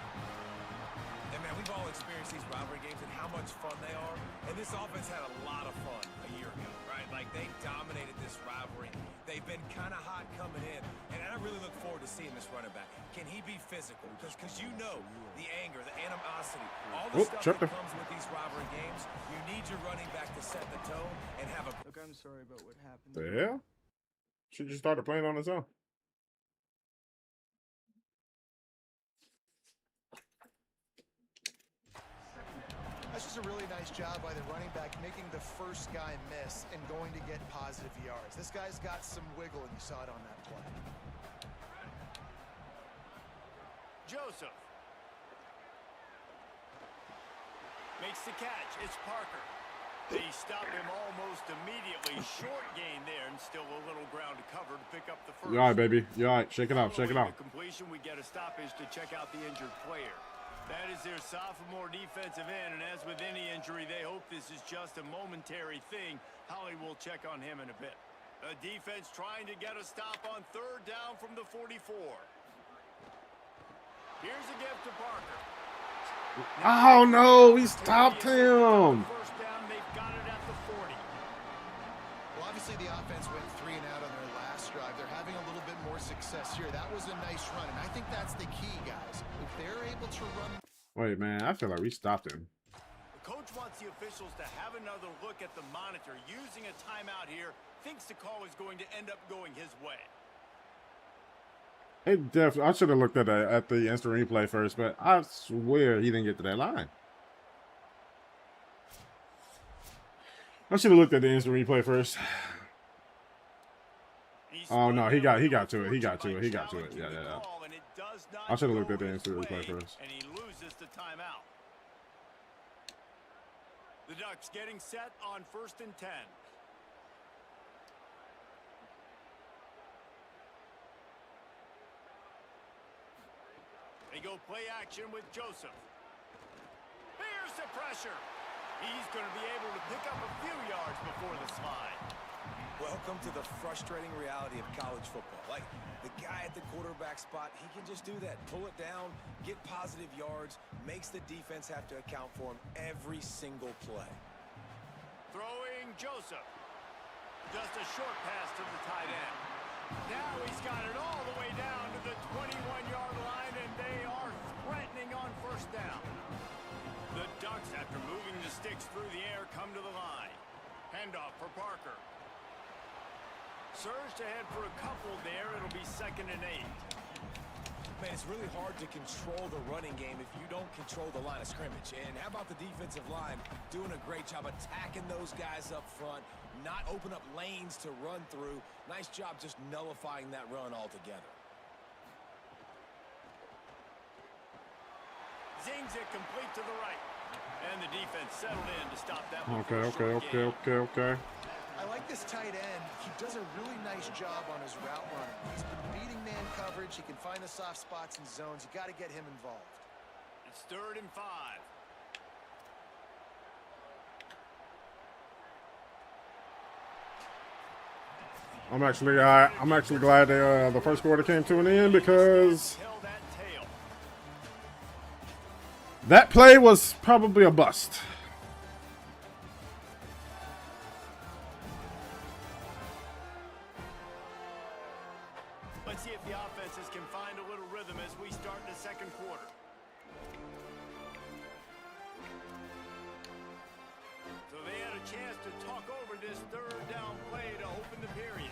And man, we've all experienced these rivalry games and how much fun they are. And this offense had a lot of fun a year ago, right? Like, they dominated this rivalry. They've been kind of hot coming in. And I really look forward to seeing this running back. Can he be physical? Because you know the anger, the animosity, all the stuff that comes with these rivalry games. You need your running back to set the tone and have a...
Look, I'm sorry about what happened.
The hell? Should just started playing on his own.
That's just a really nice job by the running back, making the first guy miss and going to get positive yards. This guy's got some wiggle, and you saw it on that play.
Joseph. Makes the catch. It's Parker. They stop him almost immediately. Short gain there, and still a little ground to cover to pick up the first.
You all right, baby? You all right? Shake it out. Shake it out.
The completion, we get a stoppage to check out the injured player. That is their sophomore defensive end, and as with any injury, they hope this is just a momentary thing. Holly will check on him in a bit. The defense trying to get a stop on third down from the 44. Here's a gift to Parker.
Oh, no. He stopped him.
First down, they've got it at the 40.
Well, obviously the offense went 3 and out on their last drive. They're having a little bit more success here. That was a nice run, and I think that's the key, guys. If they're able to run...
Wait, man. I feel like we stopped him.
The coach wants the officials to have another look at the monitor. Using a timeout here, thinks the call is going to end up going his way.
It definitely. I should have looked at the instant replay first, but I swear he didn't get to that line. I should have looked at the instant replay first. Oh no, he got to it. He got to it. Yeah. I should have looked at the instant replay first.
And he loses the timeout. The Ducks getting set on 1st and 10. They go play action with Joseph. Here's the pressure. He's going to be able to pick up a few yards before the slide.
Welcome to the frustrating reality of college football. Like, the guy at the quarterback spot, he can just do that. Pull it down, get positive yards, makes the defense have to account for him every single play.
Throwing Joseph. Just a short pass to the tight end. Now he's got it all the way down to the 21-yard line, and they are threatening on first down. The Ducks, after moving the sticks through the air, come to the line. Handoff for Parker. Surged ahead for a couple there. It'll be 2nd and 8.
Man, it's really hard to control the running game if you don't control the line of scrimmage. And how about the defensive line doing a great job attacking those guys up front, not open up lanes to run through. Nice job just nullifying that run altogether.
Zings it complete to the right. And the defense settled in to stop that one.
Okay.
I like this tight end. He does a really nice job on his route running. He's been beating man coverage. He can find the soft spots and zones. You got to get him involved.
It's 3rd and 5.
I'm actually glad the first quarter came to an end because that play was probably a bust.
Let's see if the offenses can find a little rhythm as we start the second quarter. So they had a chance to talk over this 3rd down play to open the period.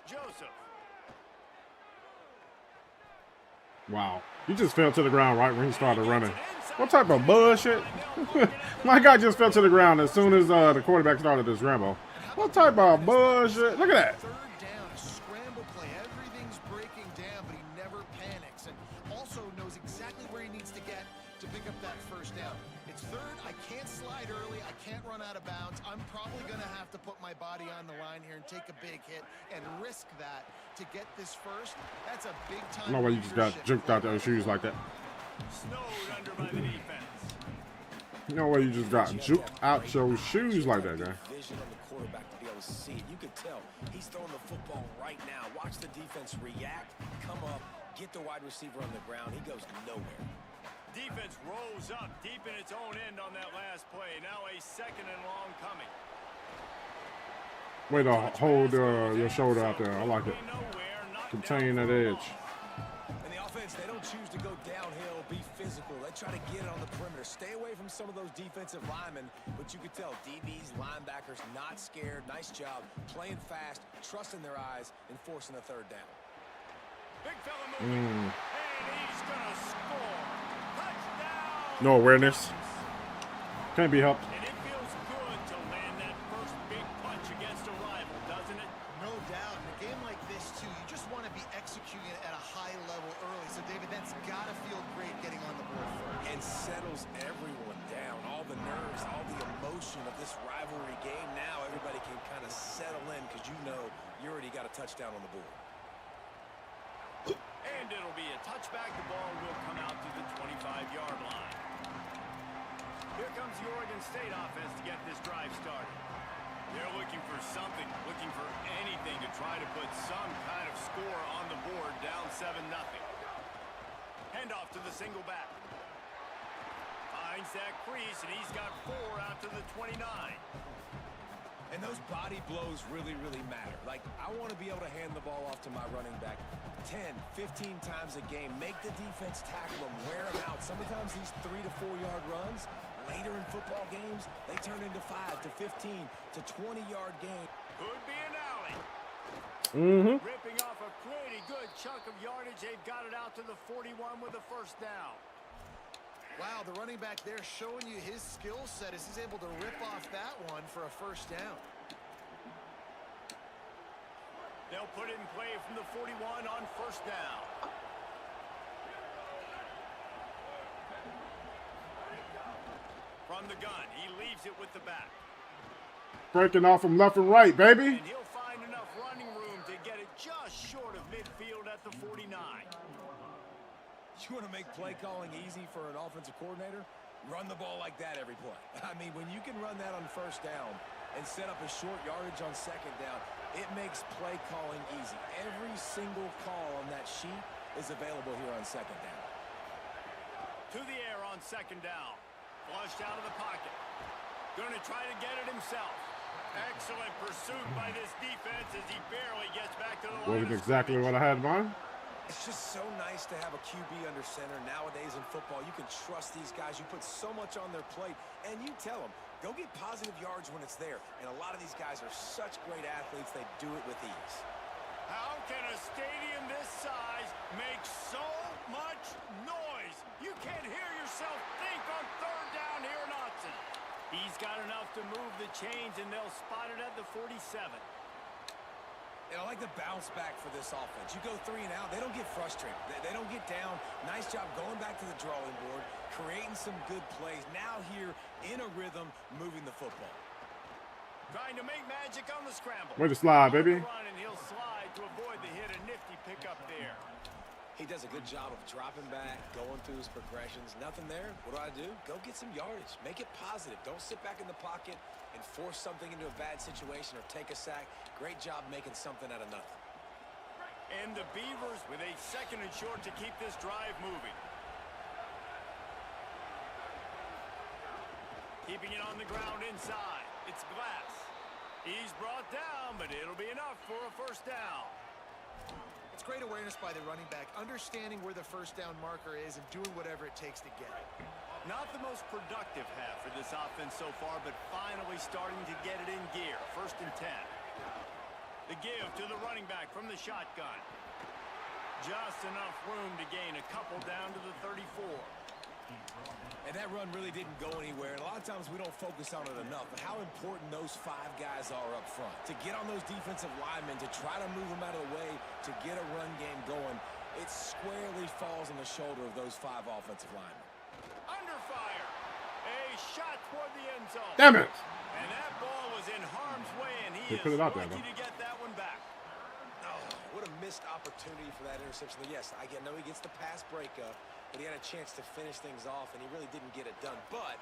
Joseph.
Wow. He just fell to the ground right when he started running. What type of bullshit? My guy just fell to the ground as soon as the quarterback started his Rambo. What type of bullshit? Look at that.
3rd down, a scramble play. Everything's breaking down, but he never panics and also knows exactly where he needs to get to pick up that 1st down. It's 3rd. I can't slide early. I can't run out of bounds. I'm probably going to have to put my body on the line here and take a big hit and risk that to get this 1st. That's a big time.
No way you just got juked out those shoes like that.
Snowed under by the defense.
No way you just got juked out your shoes like that, guy.
Vision on the quarterback to be able to see it. You could tell he's throwing the football right now. Watch the defense react, come up, get the wide receiver on the ground. He goes nowhere.
Defense rose up deep in its own end on that last play. Now a 2nd and long coming.
Way to hold your shoulder out there. I like it. Contain that edge.
And the offense, they don't choose to go downhill, be physical. They try to get it on the perimeter. Stay away from some of those defensive linemen, but you could tell DBs, linebackers, not scared. Nice job playing fast, trusting their eyes, and forcing a 3rd down.
Big fella moving, and he's gonna score. Touchdown!
No awareness. Can't be helped.
And it feels good to land that first big punch against a rival, doesn't it?
No doubt. In a game like this, too, you just want to be executing it at a high level early. So, David, that's got to feel great getting on the board first.
And settles everyone down. All the nerves, all the emotion of this rivalry game. Now everybody can kind of settle in because you know you already got a touchdown on the board.
And it'll be a touchback. The ball will come out to the 25-yard line. Here comes the Oregon State offense to get this drive started. They're looking for something, looking for anything to try to put some kind of score on the board, down 7-0. Handoff to the single back. Finds that crease, and he's got 4 out to the 29.
And those body blows really, really matter. Like, I want to be able to hand the ball off to my running back 10, 15 times a game. Make the defense tackle them, wear them out. Sometimes these 3 to 4 yard runs, later in football games, they turn into 5 to 15 to 20-yard games.
Could be an alley. Ripping off a pretty good chunk of yardage. They've got it out to the 41 with a 1st down.
Wow, the running back there showing you his skill set as he's able to rip off that one for a 1st down.
They'll put it in play from the 41 on 1st down. From the gun, he leaves it with the back.
Breaking off from left and right, baby.
And he'll find enough running room to get it just short of midfield at the 49.
You want to make play calling easy for an offensive coordinator? Run the ball like that every play. I mean, when you can run that on 1st down and set up a short yardage on 2nd down, it makes play calling easy. Every single call on that sheet is available here on 2nd down.
To the air on 2nd down. Flushed out of the pocket. Going to try to get it himself. Excellent pursuit by this defense as he barely gets back to the line.
Wasn't exactly what I had in mind.
It's just so nice to have a QB under center. Nowadays in football, you can trust these guys. You put so much on their plate, and you tell them, go get positive yards when it's there. And a lot of these guys are such great athletes, they do it with ease.
How can a stadium this size make so much noise? You can't hear yourself think on 3rd down here in Autzen. He's got enough to move the chains, and they'll spot it at the 47.
And I like the bounce back for this offense. You go 3 and out, they don't get frustrated. They don't get down. Nice job going back to the drawing board, creating some good plays. Now here in a rhythm, moving the football.
Trying to make magic on the scramble.
Way to slide, baby.
Run, and he'll slide to avoid the hit. A nifty pickup there.
He does a good job of dropping back, going through his progressions. Nothing there. What do? Go get some yardage. Make it positive. Don't sit back in the pocket and force something into a bad situation or take a sack. Great job making something out of nothing.
And the Beavers with a 2nd and short to keep this drive moving. Keeping it on the ground inside. It's Glass. He's brought down, but it'll be enough for a first down.
It's great awareness by the running back, understanding where the first down marker is and doing whatever it takes to get it.
Not the most productive half for this offense so far, but finally starting to get it in gear. 1st and 10. The give to the running back from the shotgun. Just enough room to gain a couple down to the 34.
And that run really didn't go anywhere. And a lot of times we don't focus on it enough, but how important those 5 guys are up front. To get on those defensive linemen, to try to move them out of the way, to get a run game going, it squarely falls on the shoulder of those 5 offensive linemen.
Under fire. A shot toward the end zone.
Damn it.
And that ball was in harm's way, and he
They put
is
it out there,
lucky
though.
to get that one back.
Oh, what a missed opportunity for that interception. Yes, I know he gets the pass breakup, but he had a chance to finish things off, and he really didn't get it done. But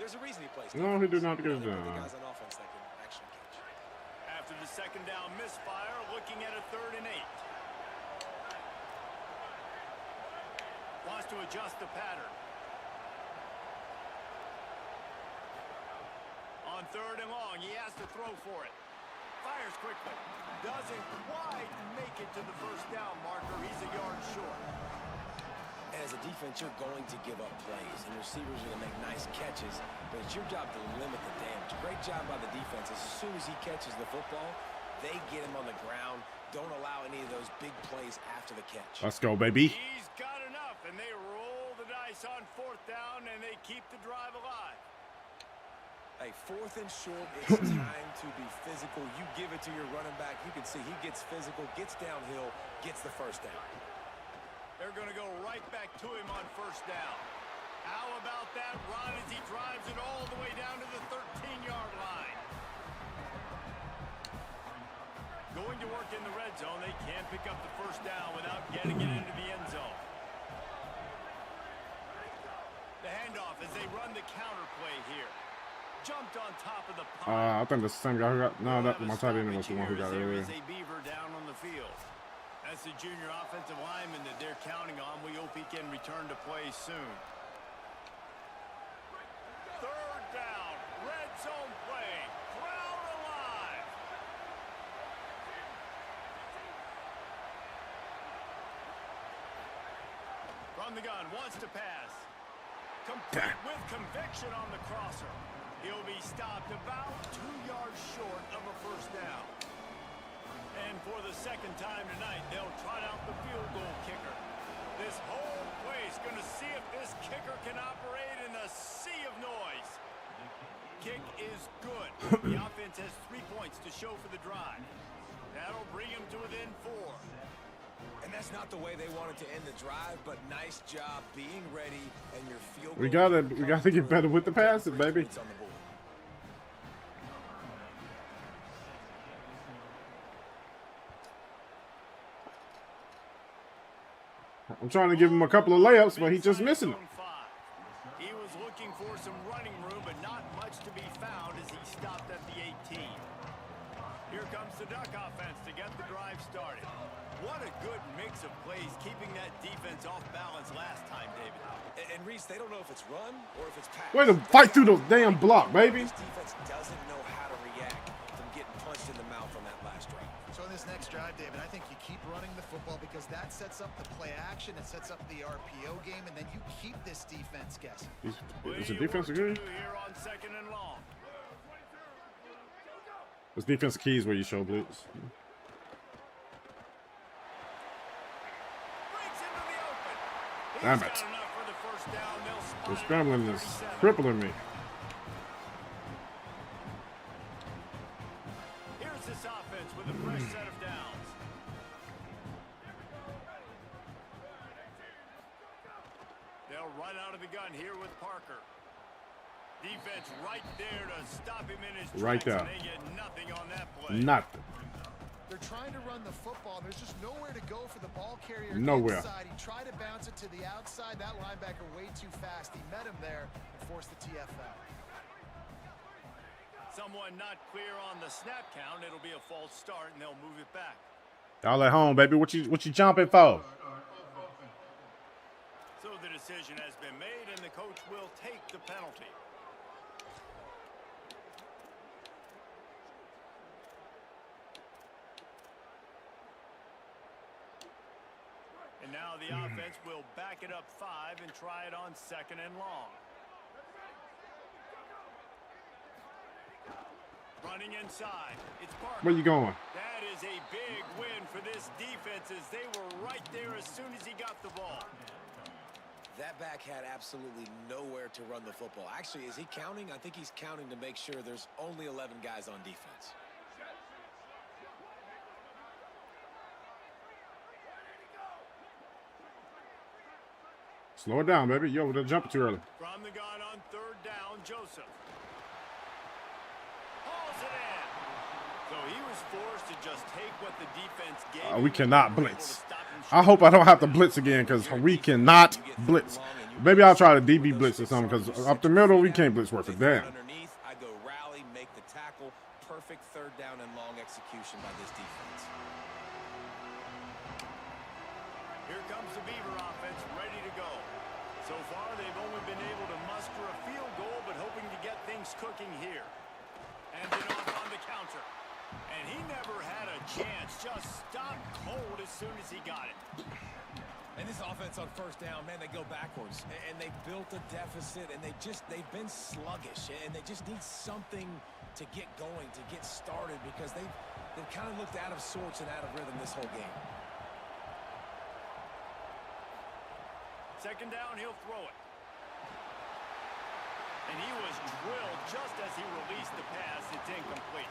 there's a reason he plays.
No, he did not get it
The
done.
guys on offense that can actually catch.
After the 2nd down misfire, looking at a 3rd and 8. Wants to adjust the pattern. On 3rd and long, he has to throw for it. Fires quickly. Doesn't quite make it to the first down marker. He's a yard short.
As a defense, you're going to give up plays, and receivers are going to make nice catches, but it's your job to limit the damage. Great job by the defense. As soon as he catches the football, they get him on the ground. Don't allow any of those big plays after the catch.
Let's go, baby.
He's got enough, and they roll the dice on 4th down, and they keep the drive alive.
Hey, 4th and short, it's time to be physical. You give it to your running back. You can see he gets physical, gets downhill, gets the first down.
They're going to go right back to him on 1st down. How about that run as he drives it all the way down to the 13-yard line? Going to work in the red zone. They can't pick up the first down without getting it into the end zone. The handoff as they run the counter play here. Jumped on top of the pile.
I think that's the same guy who got. No, that my tight end was the one who got it
There
earlier.
is a Beaver down on the field. That's the junior offensive lineman that they're counting on. We hope he can return to play soon. 3rd down, red zone play. Crowd alive. From the gun, wants to pass. Complete with conviction on the crosser. He'll be stopped about 2 yards short of a first down. And for the 2nd time tonight, they'll trot out the field goal kicker. This whole place going to see if this kicker can operate in the sea of noise. Kick is good. The offense has 3 points to show for the drive. That'll bring him to within 4.
And that's not the way they wanted to end the drive, but nice job being ready, and your field goal.
We gotta get better with the passing, baby.
On the board.
I'm trying to give him a couple of layups, but he's just missing them.
He was looking for some running room, but not much to be found as he stopped at the 18. Here comes the Duck offense to get the drive started. What a good mix of plays, keeping that defense off balance last time, David.
And Reese, they don't know if it's run or if it's pass.
Way to fight through the damn block, baby.
This defense doesn't know how to react from getting punched in the mouth on that last drive.
So in this next drive, David, I think you keep running the football because that sets up the play action, it sets up the RPO game, and then you keep this defense guessing.
Is the defense good?
Here on 2nd and long.
This defensive key is where you show blitz. Damn it. The scrambling is crippling me.
Here's this offense with a fresh set of downs. They'll run out of the gun here with Parker. Defense right there to stop him in his tracks, and they get nothing on that play.
Nothing.
They're trying to run the football. There's just nowhere to go for the ball carrier.
Nowhere.
Inside. He tried to bounce it to the outside. That linebacker way too fast. He met him there and forced the TFL.
Someone not clear on the snap count. It'll be a false start, and they'll move it back.
Y'all at home, baby. What you jumping for?
So the decision has been made, and the coach will take the penalty. And now the offense will back it up 5 and try it on 2nd and long. Running inside. It's Parker.
Where you going?
That is a big win for this defense as they were right there as soon as he got the ball.
That back had absolutely nowhere to run the football. Actually, is he counting? I think he's counting to make sure there's only 11 guys on defense.
Slow it down, baby. Yo, they're jumping too early.
From the gun on 3rd down, Joseph. Hauls it in. So he was forced to just take what the defense gave.
We cannot blitz. I hope I don't have to blitz again because we cannot blitz. Maybe I'll try to DB blitz or something because up the middle we can't blitz worth a damn.
Underneath, I go rally, make the tackle. Perfect 3rd down and long execution by this defense.
Here comes the Beaver offense ready to go. So far, they've only been able to muster a field goal, but hoping to get things cooking here. And then off on the counter. And he never had a chance. Just stopped cold as soon as he got it.
And this offense on 1st down, man, they go backwards. And they built a deficit, and they've been sluggish. And they just need something to get going, to get started, because they've kind of looked out of sorts and out of rhythm this whole game.
2nd down, he'll throw it. And he was drilled just as he released the pass. It's incomplete.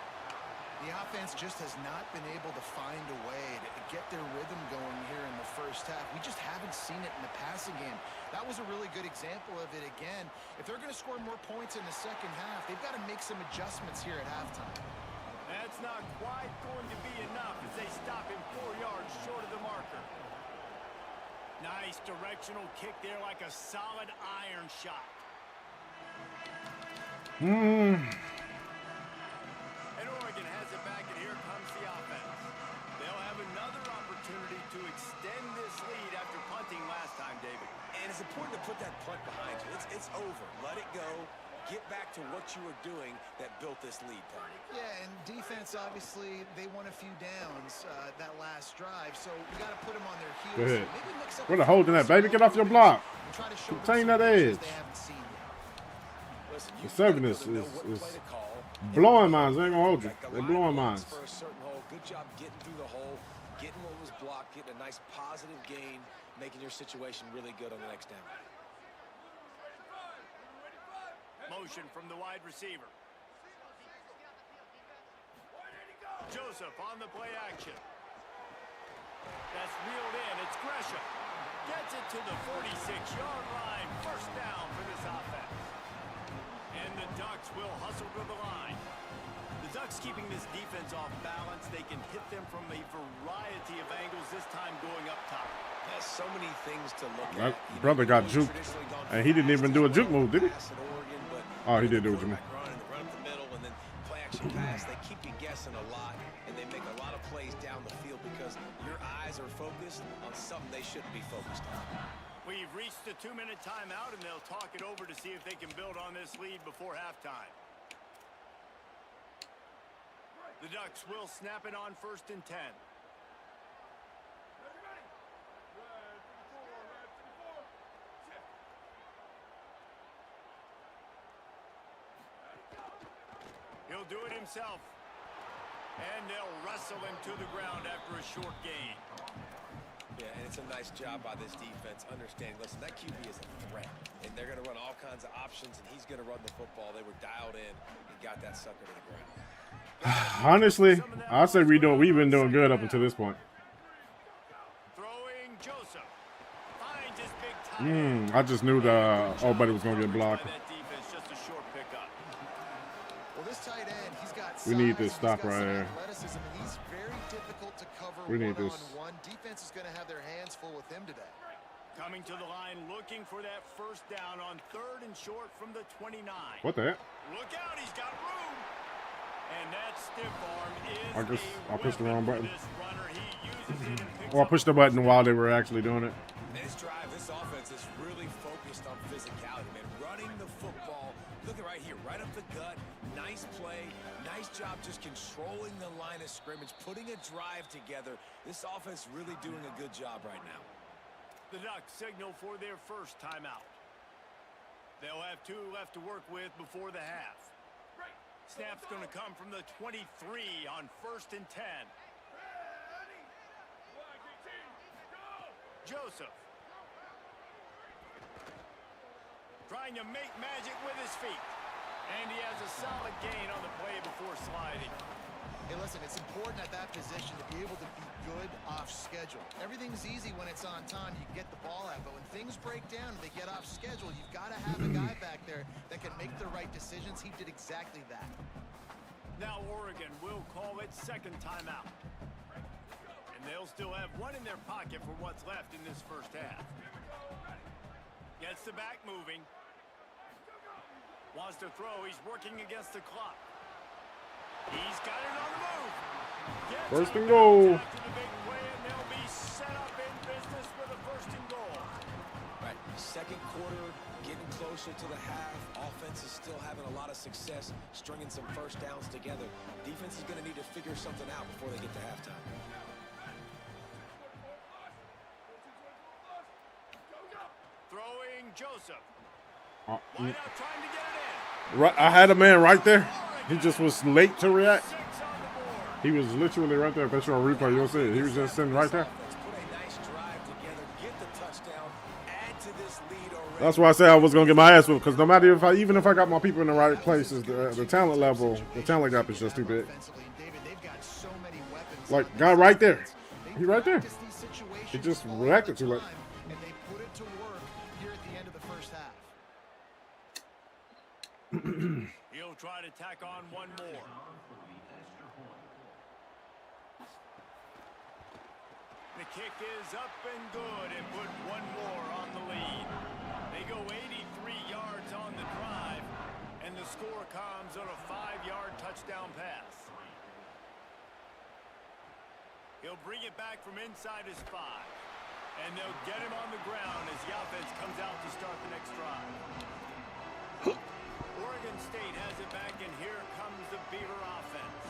The offense just has not been able to find a way to get their rhythm going here in the 1st half. We just haven't seen it in the passing game. That was a really good example of it again. If they're going to score more points in the 2nd half, they've got to make some adjustments here at halftime.
That's not quite going to be enough as they stop him 4 yards short of the marker. Nice directional kick there like a solid iron shot. And Oregon has it back, and here comes the offense. They'll have another opportunity to extend this lead after punting last time, David.
And it's important to put that punt behind you. It's over. Let it go. Get back to what you were doing that built this lead, Tony.
Yeah, and defense, obviously, they won a few downs that last drive, so we got to put them on their heels.
Go ahead.
So maybe mix up
Where the holding that, baby? Get off your block. Contain that edge.
Listen,
The 7 is blowing mines. They ain't gonna hold you. They're blowing mines.
For a certain hole. Good job getting through the hole, getting what was blocked, getting a nice positive gain, making your situation really good on the next down.
Motion from the wide receiver. Joseph on the play action. That's reeled in. It's Gresham. Gets it to the 46-yard line. 1st down for this offense. And the Ducks will hustle to the line. The Ducks keeping this defense off balance. They can hit them from a variety of angles, this time going up top.
There's so many things to look
My
at.
brother got juked, and he didn't even do a juke move, did he? Oh, he did do a juke move.
Run up the middle and then play action pass. They keep you guessing a lot, and they make a lot of plays down the field because your eyes are focused on something they shouldn't be focused on.
We've reached the 2-minute timeout, and they'll talk it over to see if they can build on this lead before halftime. The Ducks will snap it on 1st and 10. He'll do it himself. And they'll wrestle him to the ground after a short gain.
Yeah, and it's a nice job by this defense understanding, listen, that QB is a threat. And they're going to run all kinds of options, and he's going to run the football. They were dialed in and got that sucker to the ground.
Honestly, I'd say we've been doing good up until this point.
Throwing Joseph. finds his big tight end.
I just knew the old buddy was gonna get blocked.
That defense, just a short pickup.
Well, this tight end, he's got
We need
size,
this stop
he's got
right
some
here.
athleticism, and he's very difficult to cover
We need this.
one-on-one. Defense is going to have their hands full with him today.
Coming to the line, looking for that first down on 3rd and short from the 29.
What the heck?
Look out, he's got room. And that stiff arm is
I guess I pushed the wrong button.
this runner. He uses it and picks
Or I pushed the button while they were actually doing it.
This drive, this offense is really focused on physicality, man. Running the football. Look at right here, right up the gut. Nice play. Nice job just controlling the line of scrimmage, putting a drive together. This offense really doing a good job right now.
The Ducks signal for their first timeout. They'll have 2 left to work with before the half. Snap's going to come from the 23 on 1st and 10. Joseph. Trying to make magic with his feet. And he has a solid gain on the play before sliding.
Hey, listen, it's important at that position to be able to be good off schedule. Everything's easy when it's on time. You can get the ball out. But when things break down and they get off schedule, you've got to have a guy back there that can make the right decisions. He did exactly that.
Now Oregon will call it 2nd timeout. And they'll still have 1 in their pocket for what's left in this first half. Gets the back moving. Wants to throw. He's working against the clock. He's got it on the move. Gets
1st and goal.
after the big play, and they'll be set up in business with a 1st and goal.
Right, 2nd quarter, getting closer to the half. Offense is still having a lot of success stringing some first downs together. Defense is going to need to figure something out before they get to halftime.
Throwing Joseph.
Uh,
Line out trying to get it in.
Right, I had a man right there. He just was late to react.
6 on the board.
He was literally right there. If that's your replay, you'll see it. He was just sitting right there.
Put a nice drive together, get the touchdown, add to this lead already.
That's why I said I was gonna get my ass whipped. Because no matter even if I got my people in the right places, the talent level, the talent gap is just too big.
Offensively, and David, they've got so many weapons.
Like guy right there.
They
He right there.
practice these situations
He just
all
reacted
the
too late.
time, and they put it to work here at the end of the first half.
He'll try to tack on 1 more. The kick is up and good and put 1 more on the lead. They go 83 yards on the drive, and the score comes on a 5-yard touchdown pass. He'll bring it back from inside his 5, and they'll get him on the ground as the offense comes out to start the next drive. Oregon State has it back, and here comes the Beaver offense.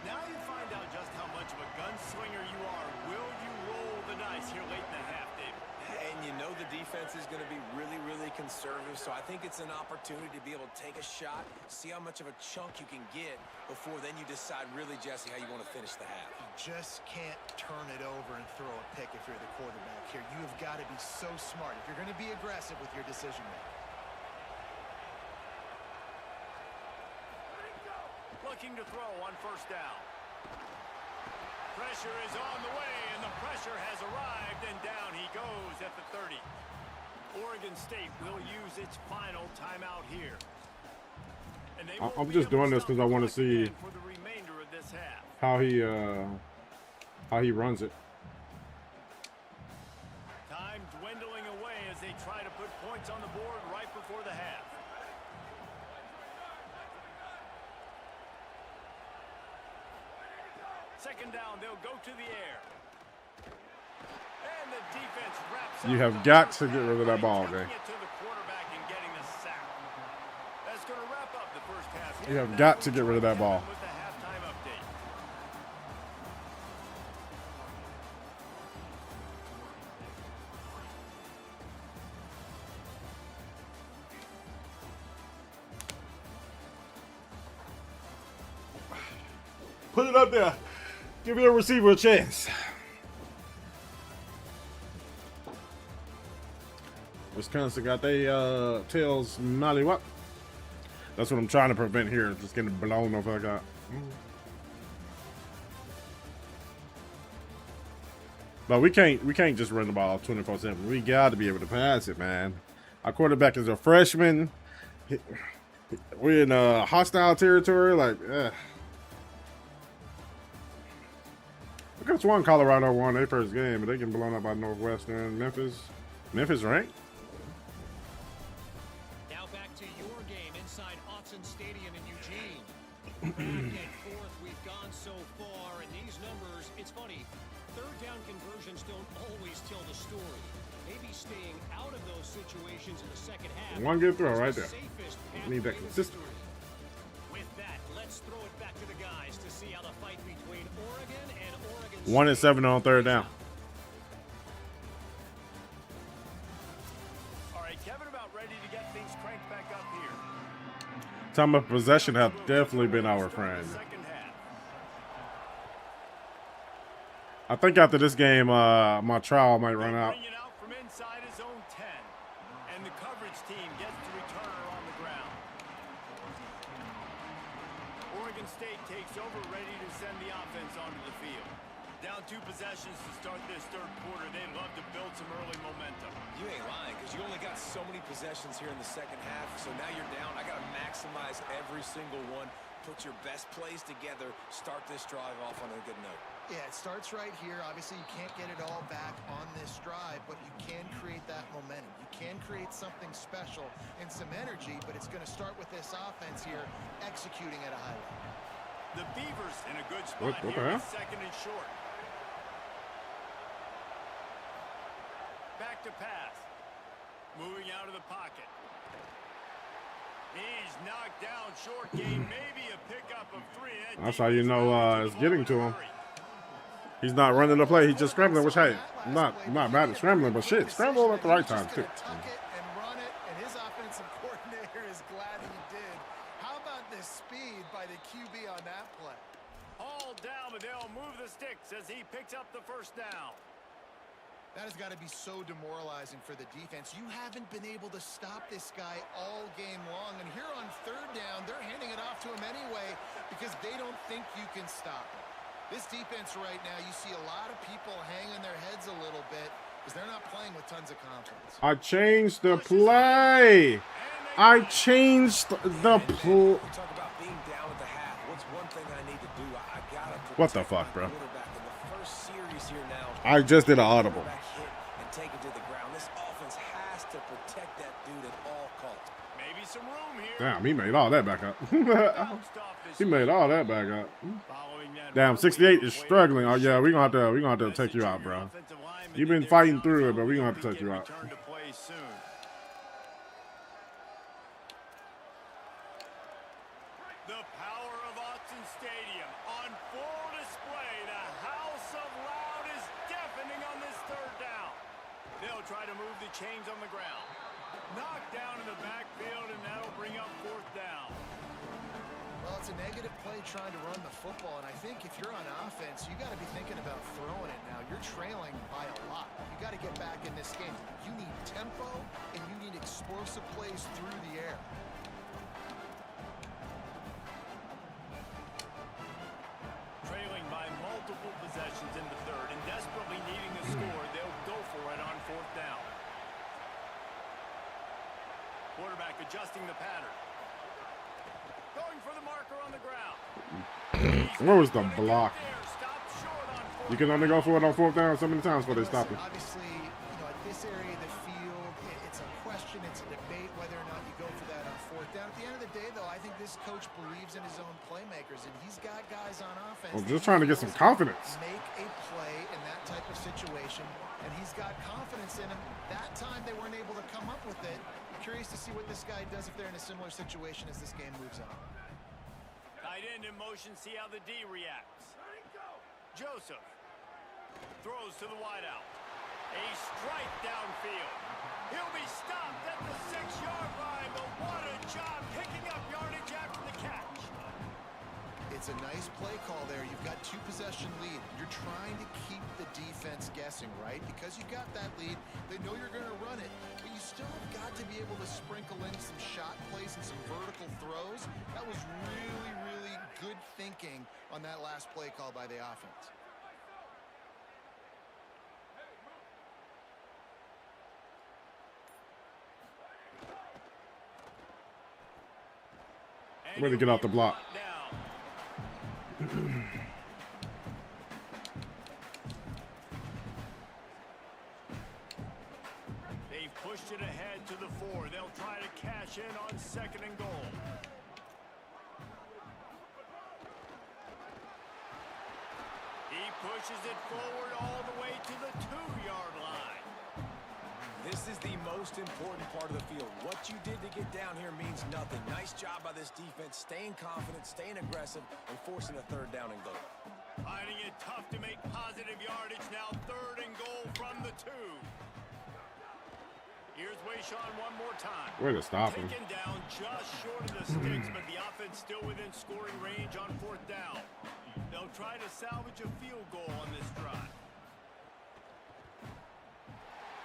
Now you find out just how much of a gunslinger you are. Will you roll the dice here late in the half, David?
And you know the defense is going to be really, really conservative, so I think it's an opportunity to be able to take a shot, see how much of a chunk you can get before then you decide really, Jesse, how you want to finish the half.
You just can't turn it over and throw a pick if you're the quarterback here. You have got to be so smart if you're going to be aggressive with your decision making.
Looking to throw on 1st down. Pressure is on the way, and the pressure has arrived, and down he goes at the 30. Oregon State will use its final timeout here. And they
I'm just doing this because I want to see
for the remainder of this half.
how he runs it.
Time dwindling away as they try to put points on the board right before the half. Second down, they'll go to the air. And the defense wraps
You
up
have
the
got to
first
get rid of
half
that ball,
by
man.
taking it to the quarterback and getting the sack. That's going to wrap up the first half.
You have got to get rid of that ball.
With the halftime update.
Put it up there. Give your receiver a chance. Wisconsin got their tails mollywop. That's what I'm trying to prevent here. Just getting blown off like that. But we can't just run the ball 24/7. We got to be able to pass it, man. Our quarterback is a freshman. We're in a hostile territory. Like, I could have sworn Colorado won their first game, but they get blown up by Northwestern. Memphis ranked.
Now back to your game inside Autzen Stadium in Eugene. Back and forth we've gone so far, and these numbers, it's funny, third down conversions don't always tell the story. Maybe staying out of those situations in the second half.
One good throw right there. Need that consistent.
With that, let's throw it back to the guys to see how the fight between Oregon and Oregon
1 and 7 on third down.
All right, Kevin, about ready to get things cranked back up here.
Time of possession have definitely been our friend. I think after this game, my trial might run out.
Bring it out from inside his own 10, and the coverage team gets the returner on the ground. Oregon State takes over, ready to send the offense onto the field. Down 2 possessions to start this third quarter. They'd love to build some early momentum.
You ain't lying, because you only got so many possessions here in the second half, so now you're down. I got to maximize every single one. Put your best plays together. Start this drive off on a good note.
Yeah, it starts right here. Obviously, you can't get it all back on this drive, but you can create that momentum. You can create something special and some energy, but it's going to start with this offense here executing at a high level.
The Beavers in a good spot here with second and short. Back to pass. Moving out of the pocket. He's knocked down short game, maybe a pickup of 3.
That's how you know it's getting to him. He's not running the play. He's just scrambling, which, hey, not bad at scrambling, but shit, scramble at the right time, too.
Tuck it and run it, and his offensive coordinator is glad he did. How about the speed by the QB on that play?
All down, but they'll move the sticks as he picks up the first down.
That has got to be so demoralizing for the defense. You haven't been able to stop this guy all game long. And here on third down, they're handing it off to him anyway because they don't think you can stop him. This defense right now, you see a lot of people hanging their heads a little bit because they're not playing with tons of confidence.
I changed the play. I changed the play.
Talk about being down at the half. What's one thing I need to do? I gotta protect
What the fuck, bro?
my quarterback in the first series here now.
I just did an audible.
Hit and take it to the ground. This offense has to protect that dude at all costs.
Maybe some room here.
Damn, he made all that back up. He made all that back up. Damn, 68 is struggling. Oh yeah, we're gonna have to take you out, bro. You've been fighting through it, but we're gonna have to take you out.
The power of Autzen Stadium on full display. The house of loud is deafening on this third down. They'll try to move the chains on the ground. Knocked down in the backfield, and that'll bring up fourth down.
Well, it's a negative play trying to run the football, and I think if you're on offense, you got to be thinking about throwing it now. You're trailing by a lot. You got to get back in this game. You need tempo, and you need explosive plays through the air.
Trailing by multiple possessions in the third and desperately needing a score, they'll go for it on fourth down. Quarterback adjusting the pattern. Going for the marker on the ground.
Where was the block? You can only go for it on fourth down so many times before they stop you.
Obviously, at this area of the field, it's a question, it's a debate whether or not you go for that on fourth down. At the end of the day, though, I think this coach believes in his own playmakers, and he's got guys on offense.
I'm just trying to get some confidence.
Make a play in that type of situation, and he's got confidence in him. That time they weren't able to come up with it. I'm curious to see what this guy does if they're in a similar situation as this game moves on.
Tight end in motion, see how the D reacts. Joseph throws to the wideout. A strike downfield. He'll be stopped at the 6-yard line, but what a job picking up yardage after the catch.
It's a nice play call there. You've got 2-possession lead. You're trying to keep the defense guessing, right? Because you got that lead, they know you're going to run it, but you still have got to be able to sprinkle in some shot plays and some vertical throws. That was really, really good thinking on that last play call by the offense.
Way to get off the block.
They've pushed it ahead to the 4. They'll try to cash in on 2nd and goal. He pushes it forward all the way to the 2-yard line.
This is the most important part of the field. What you did to get down here means nothing. Nice job by this defense, staying confident, staying aggressive, and forcing a 3rd down and goal.
Finding it tough to make positive yardage. Now 3rd and goal from the 2. Here's Wayshawn one more time.
Way to stop him.
Taken down just short of the sticks, but the offense still within scoring range on 4th down. They'll try to salvage a field goal on this drive.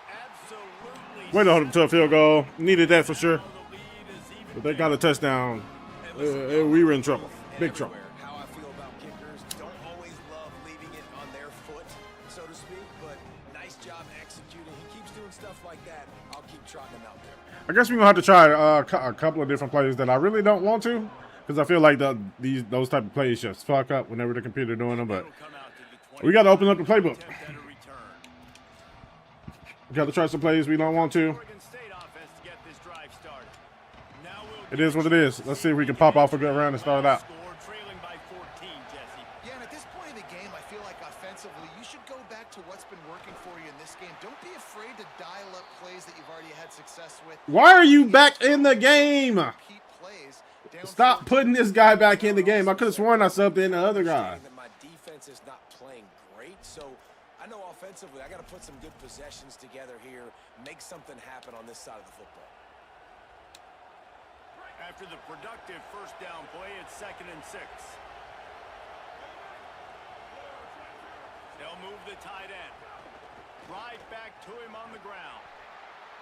Absolutely.
Way to hold him to a field goal. Needed that for sure. But they got a touchdown. We were in trouble. Big trouble.
How I feel about kickers. Don't always love leaving it on their foot, so to speak, but nice job executing. He keeps doing stuff like that. I'll keep trotting him out there.
I guess we're going to have to try a couple of different plays that I really don't want to. Because I feel like those type of plays just fuck up whenever the computer doing them. But we got to open up the playbook. We got to try some plays we don't want to. It is what it is. Let's see if we can pop off a good round and start it out.
Yeah, and at this point in the game, I feel like offensively, you should go back to what's been working for you in this game. Don't be afraid to dial up plays that you've already had success with.
Why are you back in the game? Stop putting this guy back in the game. I could have sworn I subbed in the other guy.
My defense is not playing great, so I know offensively I got to put some good possessions together here, make something happen on this side of the football.
After the productive 1st down play, it's 2nd and 6. They'll move the tight end. Right back to him on the ground.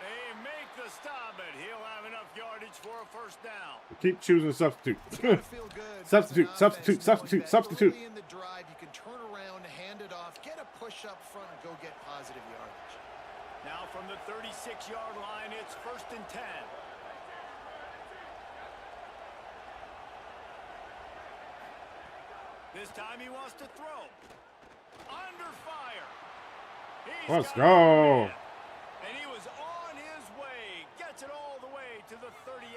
They make the stop, but he'll have enough yardage for a 1st down.
Keep choosing substitute. Substitute, substitute, substitute, substitute.
Early in the drive, you can turn around, hand it off, get a push up front, and go get positive yardage.
Now from the 36-yard line, it's 1st and 10. This time he wants to throw. Under fire.
Let's go.
And he was on his way. Gets it all the way to the 38.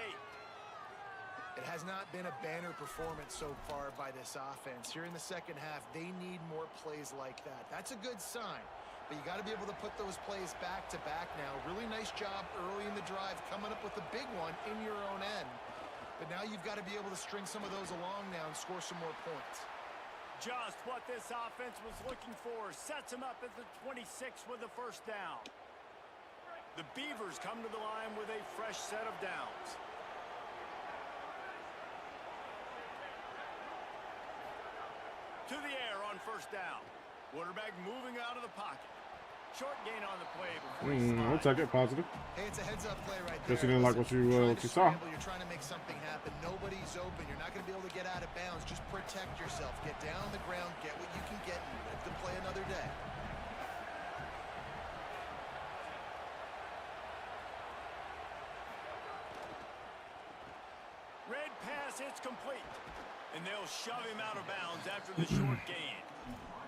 It has not been a banner performance so far by this offense. Here in the 2nd half, they need more plays like that. That's a good sign. But you got to be able to put those plays back to back now. Really nice job early in the drive, coming up with a big one in your own end. But now you've got to be able to string some of those along now and score some more points.
Just what this offense was looking for. Sets him up at the 26 with the 1st down. The Beavers come to the line with a fresh set of downs. To the air on 1st down. Quarterback moving out of the pocket. Short gain on the play before he slides.
We'll take it positive.
Hey, it's a heads-up play right there.
Guess you didn't like what you saw.
You're trying to make something happen. Nobody's open. You're not going to be able to get out of bounds. Just protect yourself. Get down on the ground. Get what you can get and live to play another day.
Red pass, it's complete. And they'll shove him out of bounds after the short gain.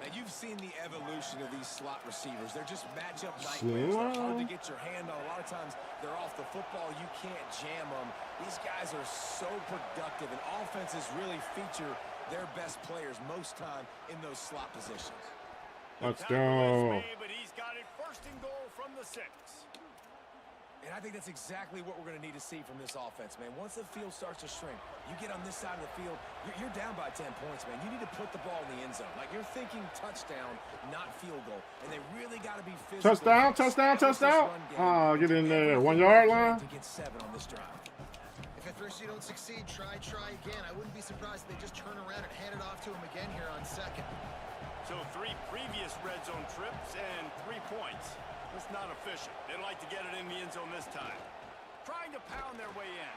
Now, you've seen the evolution of these slot receivers. They're just matchup nightmares. They're hard to get your hand on. A lot of times, they're off the football. You can't jam them. These guys are so productive, and offenses really feature their best players most time in those slot positions.
Let's go.
But he's got it 1st and goal from the 6.
And I think that's exactly what we're going to need to see from this offense, man. Once the field starts to shrink, you get on this side of the field, you're down by 10 points, man. You need to put the ball in the end zone. Like, you're thinking touchdown, not field goal. And they really got to be physical.
Touchdown, touchdown, touchdown. Get in there. 1 yard line.
To get 7 on this drive.
If at first you don't succeed, try again. I wouldn't be surprised if they just turn around and hand it off to him again here on 2nd.
So 3 previous red zone trips and 3 points. That's not efficient. They'd like to get it in the end zone this time. Trying to pound their way in.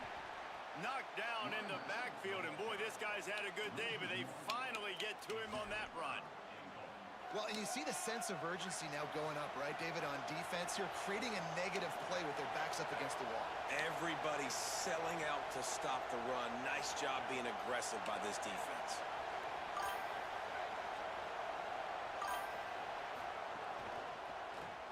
Knocked down in the backfield, and boy, this guy's had a good day, but they finally get to him on that run.
Well, and you see the sense of urgency now going up, right, David, on defense. You're creating a negative play with their backs up against the wall.
Everybody's selling out to stop the run. Nice job being aggressive by this defense.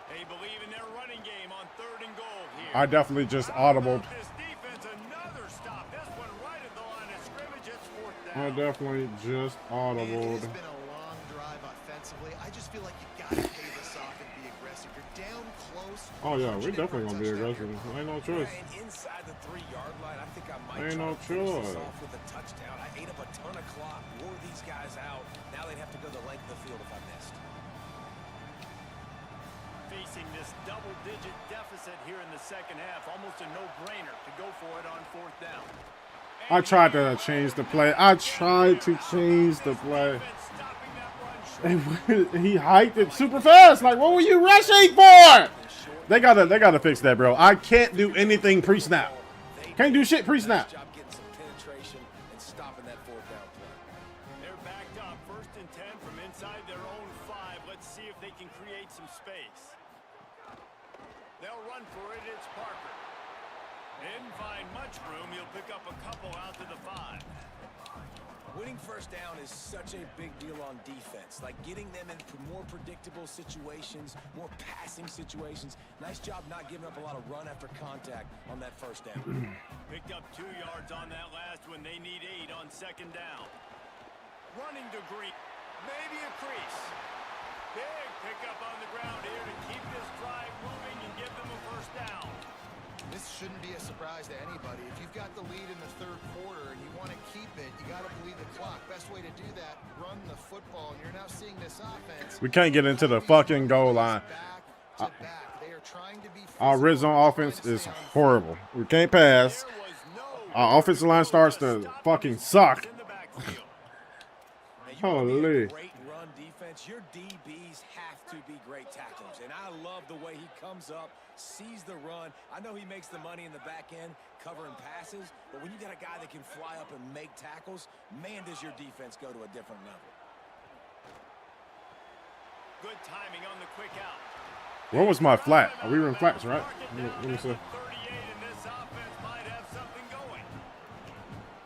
They believe in their running game on 3rd and goal here.
I definitely just audibled.
This defense, another stop. This one right at the line of scrimmage. It's 4th down.
I definitely just audibled.
It's been a long drive offensively. I just feel like you got to pay this off and be aggressive. You're down close.
Oh yeah, we definitely gonna be aggressive. Ain't no choice.
And inside the 3-yard line, I think I might
Ain't
try
no
to finish this
choice.
off with a touchdown. I ate up a ton of clock, wore these guys out. Now they'd have to go the length of the field if I missed.
Facing this double-digit deficit here in the second half, almost a no-brainer to go for it on 4th down.
I tried to change the play. I tried to change the play. And he hiked it super fast. Like, what were you rushing for? They gotta fix that, bro. I can't do anything pre-snap. Can't do shit pre-snap.
Job getting some penetration and stopping that 4th down play.
They're backed up, 1st and 10 from inside their own 5. Let's see if they can create some space. They'll run for it. It's Parker. Didn't find much room. He'll pick up a couple out to the 5.
Winning 1st down is such a big deal on defense. Like getting them into more predictable situations, more passing situations. Nice job not giving up a lot of run after contact on that 1st down.
Picked up 2 yards on that last one. They need 8 on 2nd down. Running to Green. Maybe a crease. Big pickup on the ground here to keep this drive moving and give them a 1st down.
This shouldn't be a surprise to anybody. If you've got the lead in the 3rd quarter and you want to keep it, you got to bleed the clock. Best way to do that, run the football. And you're now seeing this offense.
We can't get into the fucking goal line.
Back to back. They are trying to be
Our red zone offense is horrible. We can't pass.
There was no
Our offensive line starts to fucking suck.
in the backfield.
Now, you wanna be a
Holy.
great run defense. Your DBs have to be great tacklers. And I love the way he comes up, sees the run. I know he makes the money in the back end covering passes, but when you got a guy that can fly up and make tackles, man, does your defense go to a different level.
Good timing on the quick out.
Where was my flat? Are we in flats, right? Let me see.
38, and this offense might have something going.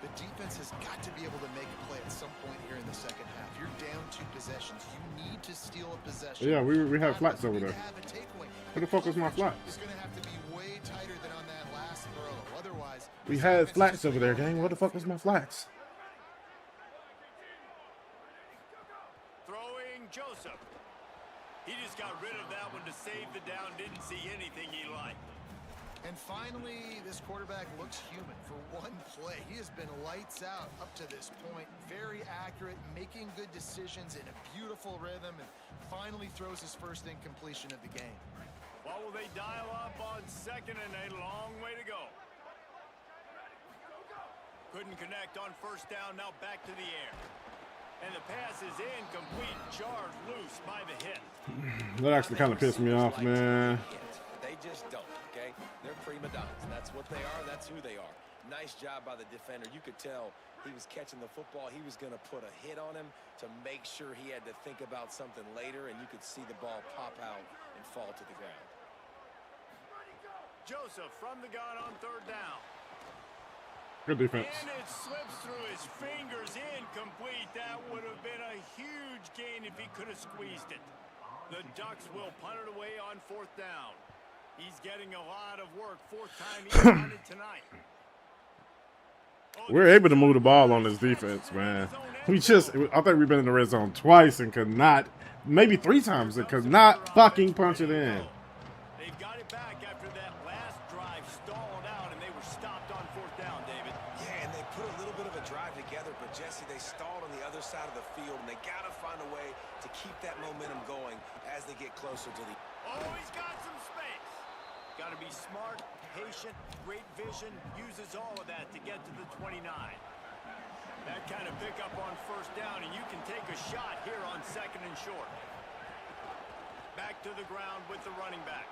The defense has got to be able to make a play at some point here in the second half. You're down 2 possessions. You need to steal a possession.
Yeah, we have flats over there.
Have a takeaway.
Where the fuck was my flats?
It's going to have to be way tighter than on that last throw. Otherwise,
We had flats over there, gang. Where the fuck was my flats?
Throwing Joseph. He just got rid of that one to save the down. Didn't see anything he liked.
and finally, this quarterback looks human for one play. He has been lights out up to this point. Very accurate, making good decisions in a beautiful rhythm, and finally throws his first incompletion of the game.
What will they dial up on 2nd and a long way to go? Couldn't connect on 1st down. Now back to the air. And the pass is incomplete. Jarred loose by the hit.
That actually kind of pissed me off, man.
They just don't, okay? They're prima donnas. That's what they are. That's who they are. Nice job by the defender. You could tell he was catching the football. He was going to put a hit on him to make sure he had to think about something later, and you could see the ball pop out and fall to the ground.
Joseph from the gun on 3rd down.
Good defense.
And it slips through his fingers, incomplete. That would have been a huge gain if he could have squeezed it. The Ducks will punt it away on 4th down. He's getting a lot of work. 4th time he's punted tonight.
We're able to move the ball on this defense, man. I think we've been in the red zone twice and could not, maybe 3 times, and could not fucking punch it in.
They've got it back after that last drive stalled out, and they were stopped on 4th down, David.
Yeah, and they put a little bit of a drive together, but Jesse, they stalled on the other side of the field, and they got to find a way to keep that momentum going as they get closer to the...
Oh, he's got some space. Got to be smart, patient, great vision, uses all of that to get to the 29. That kind of pickup on 1st down, and you can take a shot here on 2nd and short. Back to the ground with the running back.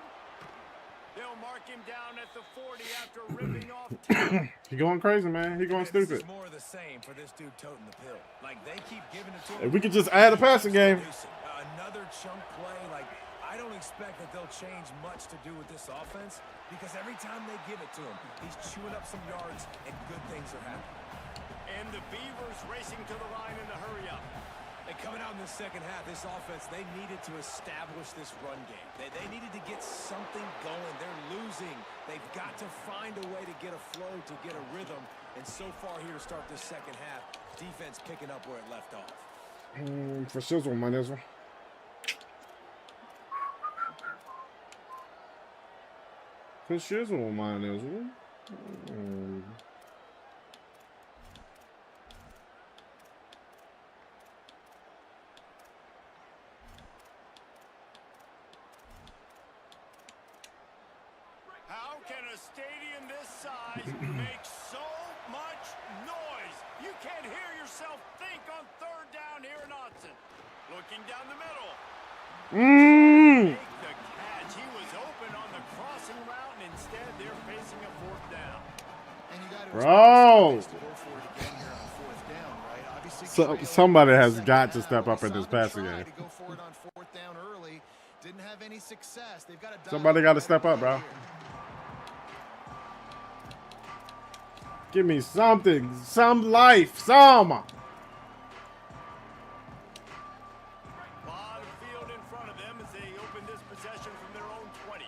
They'll mark him down at the 40 after ripping off 10.
He going crazy, man. He going
This
stupid.
is more of the same for this dude toting the pill. Like, they keep giving it to him.
If we could just add a passing game.
Another chunk play. Like, I don't expect that they'll change much to do with this offense because every time they give it to him, he's chewing up some yards and good things are happening.
And the Beavers racing to the line in the hurry up.
And coming out in the second half, this offense, they needed to establish this run game. They needed to get something going. They're losing. They've got to find a way to get a flow, to get a rhythm. And so far here to start this second half, defense picking up where it left off.
For Shizzle, my nizzle. For Shizzle, my nizzle.
How can a stadium this size make so much noise? You can't hear yourself think on third down here in Autzen. Looking down the middle. Make the catch. He was open on the crossing route, and instead they're facing a fourth down.
And you got to
Bro.
to go for it again here on fourth down, right? Obviously,
Somebody has got to step up in this passing game.
to go for it on fourth down early. Didn't have any success. They've got to
Somebody got to step up, bro. Give me something, some life, some.
Lot of field in front of them as they open this possession from their own 20.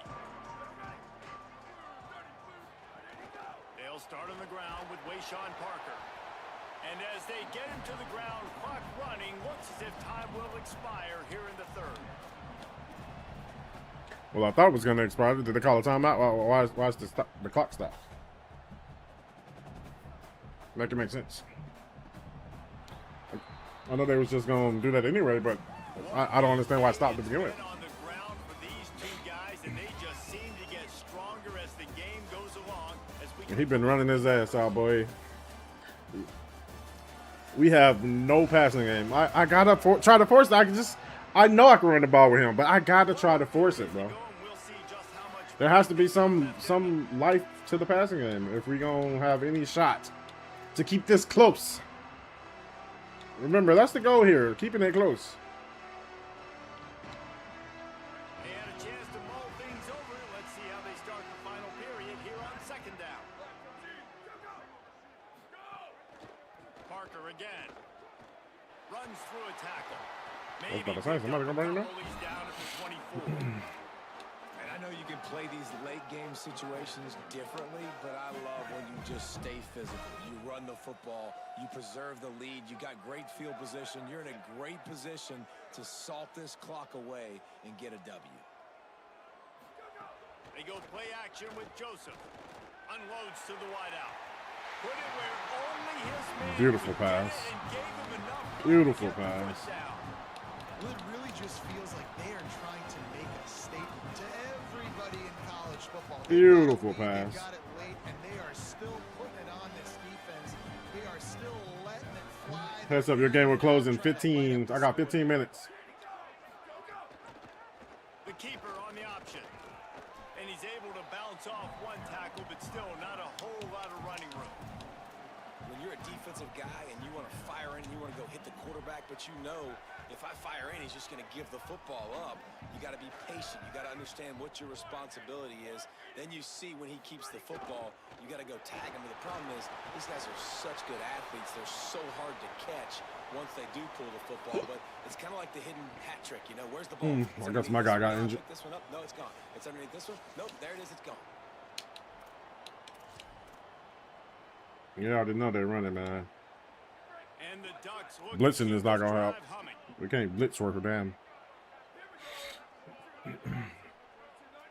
They'll start on the ground with Wayshawn Parker. And as they get him to the ground, clock running, looks as if time will expire here in the third.
Well, I thought it was going to expire. Did they call a timeout? Why is the clock stop? Make it make sense. I know they was just going to do that anyway, but I don't understand why it stopped to begin with.
On the ground for these two guys, and they just seem to get stronger as the game goes along. As we
He been running his ass out, boy. We have no passing game. I gotta try to force it. I know I can run the ball with him, but I gotta try to force it, bro. There has to be some life to the passing game if we gonna have any shot to keep this close. Remember, that's the goal here, keeping it close.
They had a chance to mull things over. Let's see how they start the final period here on second down. Parker again. Runs through a tackle.
I was about to say, somebody gonna bring him down?
He's down at the 24.
And I know you can play these late game situations differently, but I love when you just stay physical. You run the football, you preserve the lead, you got great field position, you're in a great position to salt this clock away and get a W.
They go play action with Joseph. Unloads to the wideout. Put it where only his man
Beautiful
could get it
pass.
and gave him enough
Beautiful
to get the
pass.
first down.
Well, it really just feels like they are trying to make a statement to everybody in college football.
Beautiful
They
pass.
got it late, and they are still putting it on this defense. They are still letting it fly.
Heads up, your game will close in 15. I got 15 minutes.
The keeper on the option. And he's able to bounce off one tackle, but still not a whole lot of running room.
When you're a defensive guy and you want to fire in, you want to go hit the quarterback, but you know if I fire in, he's just going to give the football up. You got to be patient. You got to understand what your responsibility is. Then you see when he keeps the football, you got to go tag him. But the problem is these guys are such good athletes. They're so hard to catch once they do pull the football. But it's kind of like the hidden hat trick. You know, where's the ball?
I guess my guy got injured.
Pick this one up. No, it's gone. It's underneath this one. Nope, there it is. It's gone.
Yeah, I didn't know they running, man.
And the Ducks look
Blitzing
to
is not
keep
gonna
this
help.
drive humming.
We can't blitz worth a damn.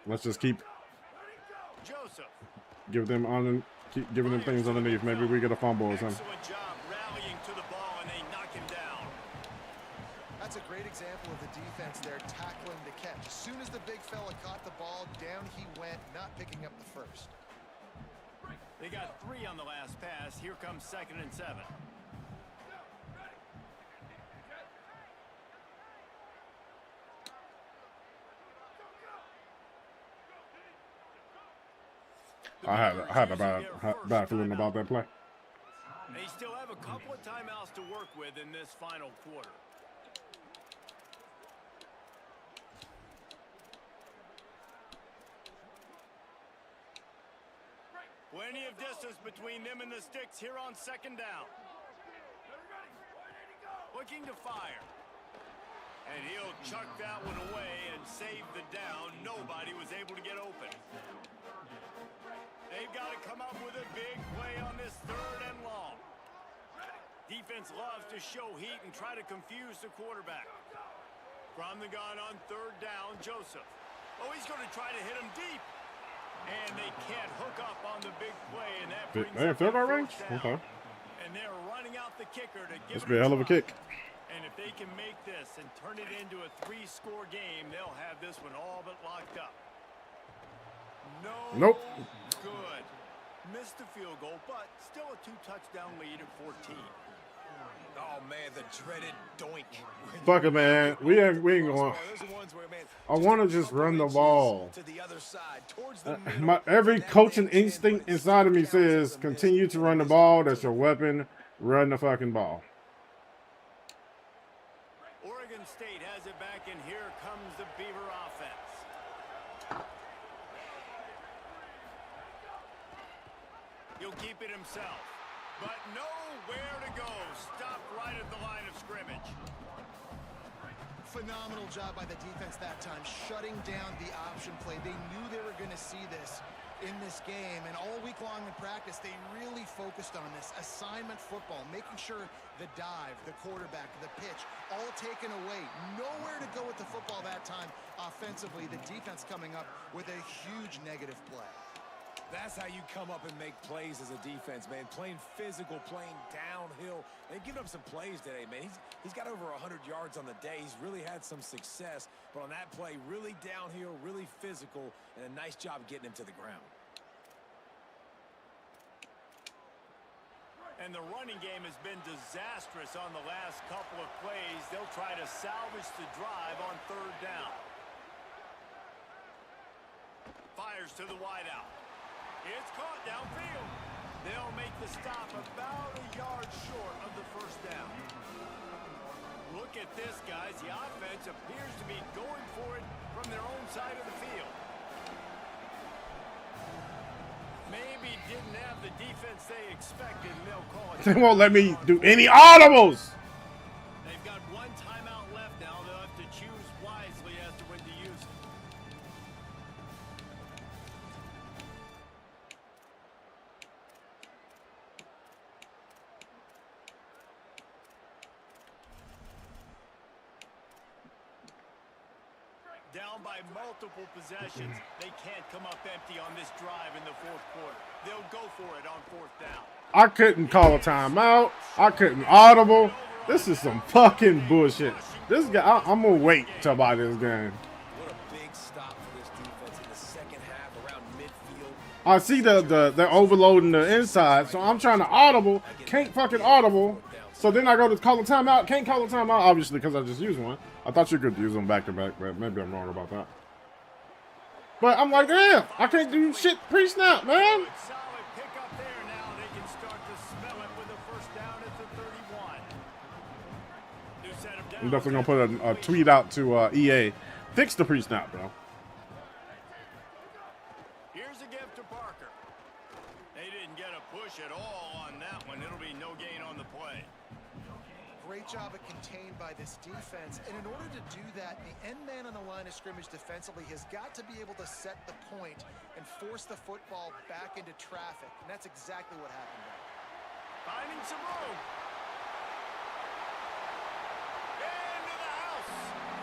Let's just keep
Joseph.
keep giving them things underneath. Maybe we get a fumble or something.
Excellent job rallying to the ball, and they knock him down.
That's a great example of the defense there tackling the catch. As soon as the big fella caught the ball, down he went, not picking up the first.
They got 3 on the last pass. Here comes 2nd and 7.
I had a bad feeling about that play.
They still have a couple of timeouts to work with in this final quarter. Plenty of distance between them and the sticks here on second down. Looking to fire. And he'll chuck that one away and save the down. Nobody was able to get open. They've got to come up with a big play on this 3rd and long. Defense loves to show heat and try to confuse the quarterback. From the gun on 3rd down, Joseph. Oh, he's going to try to hit him deep. And they can't hook up on the big play, and that brings up
field goal
the
range?
first
Okay.
down. And they're running out the kicker to give
This
it
be a hell of a
try.
kick.
And if they can make this and turn it into a 3-score game, they'll have this one all but locked up.
Nope.
Good. Missed the field goal, but still a 2-touchdown lead at 14.
Oh man, the dreaded doink.
Fuck it, man. We ain't going. I want to just run the ball.
To the other side, towards the middle.
My every coaching instinct inside of me says continue to run the ball. That's your weapon. Run the fucking ball.
Oregon State has it back, and here comes the Beaver offense. He'll keep it himself, but nowhere to go. Stopped right at the line of scrimmage.
Phenomenal job by the defense that time, shutting down the option play. They knew they were going to see this in this game, and all week long in practice, they really focused on this assignment football, making sure the dive, the quarterback, the pitch, all taken away. Nowhere to go with the football that time offensively. The defense coming up with a huge negative play.
That's how you come up and make plays as a defense, man. Playing physical, playing downhill. They've given up some plays today, man. He's got over 100 yards on the day. He's really had some success. But on that play, really downhill, really physical, and a nice job getting him to the ground.
And the running game has been disastrous on the last couple of plays. They'll try to salvage the drive on 3rd down. Fires to the wideout. It's caught downfield. They'll make the stop about a yard short of the 1st down. Look at this, guys. The offense appears to be going for it from their own side of the field. Maybe didn't have the defense they expected, and they'll call it.
They won't let me do any audibles.
They've got one timeout left now. They'll have to choose wisely as to when to use it. Down by multiple possessions. They can't come up empty on this drive in the 4th quarter. They'll go for it on 4th down.
I couldn't call a timeout. I couldn't audible. This is some fucking bullshit. This guy, I'm gonna wait till buy this game.
What a big stop for this defense in the second half around midfield.
I see they're overloading the inside, so I'm trying to audible. Can't fucking audible. So then I go to call a timeout. Can't call a timeout, obviously, because I just used one. I thought you could use them back to back, but maybe I'm wrong about that. But I'm like, damn, I can't do shit pre-snap, man.
Solid pick up there now. They can start to smell it with the 1st down at the 31. New set of downs.
I'm definitely gonna put a tweet out to EA. Fix the pre-snap, bro.
Here's a gift to Parker. They didn't get a push at all on that one. It'll be no gain on the play.
Great job of contained by this defense, and in order to do that, the end man on the line of scrimmage defensively has got to be able to set the point and force the football back into traffic, and that's exactly what happened there.
Finding some room. Into the house.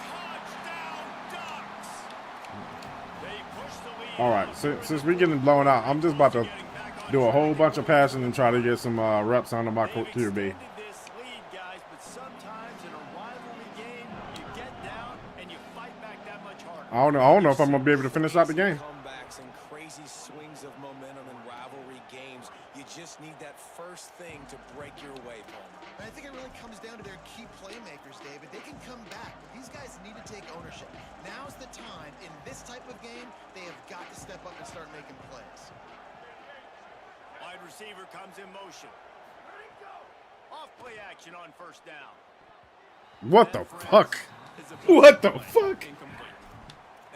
Touchdown Ducks. They push the lead.
All right, since we're getting blown out, I'm just about to do a whole bunch of passing and try to get some reps under my QB. I don't know if I'm gonna be able to finish out the game.
Comebacks and crazy swings of momentum in rivalry games. You just need that first thing to break your way, Paul.
And I think it really comes down to their key playmakers, David. They can come back, but these guys need to take ownership. Now's the time. In this type of game, they have got to step up and start making plays.
Wide receiver comes in motion. Off play action on first down.
What the fuck? What the fuck?
Incomplete.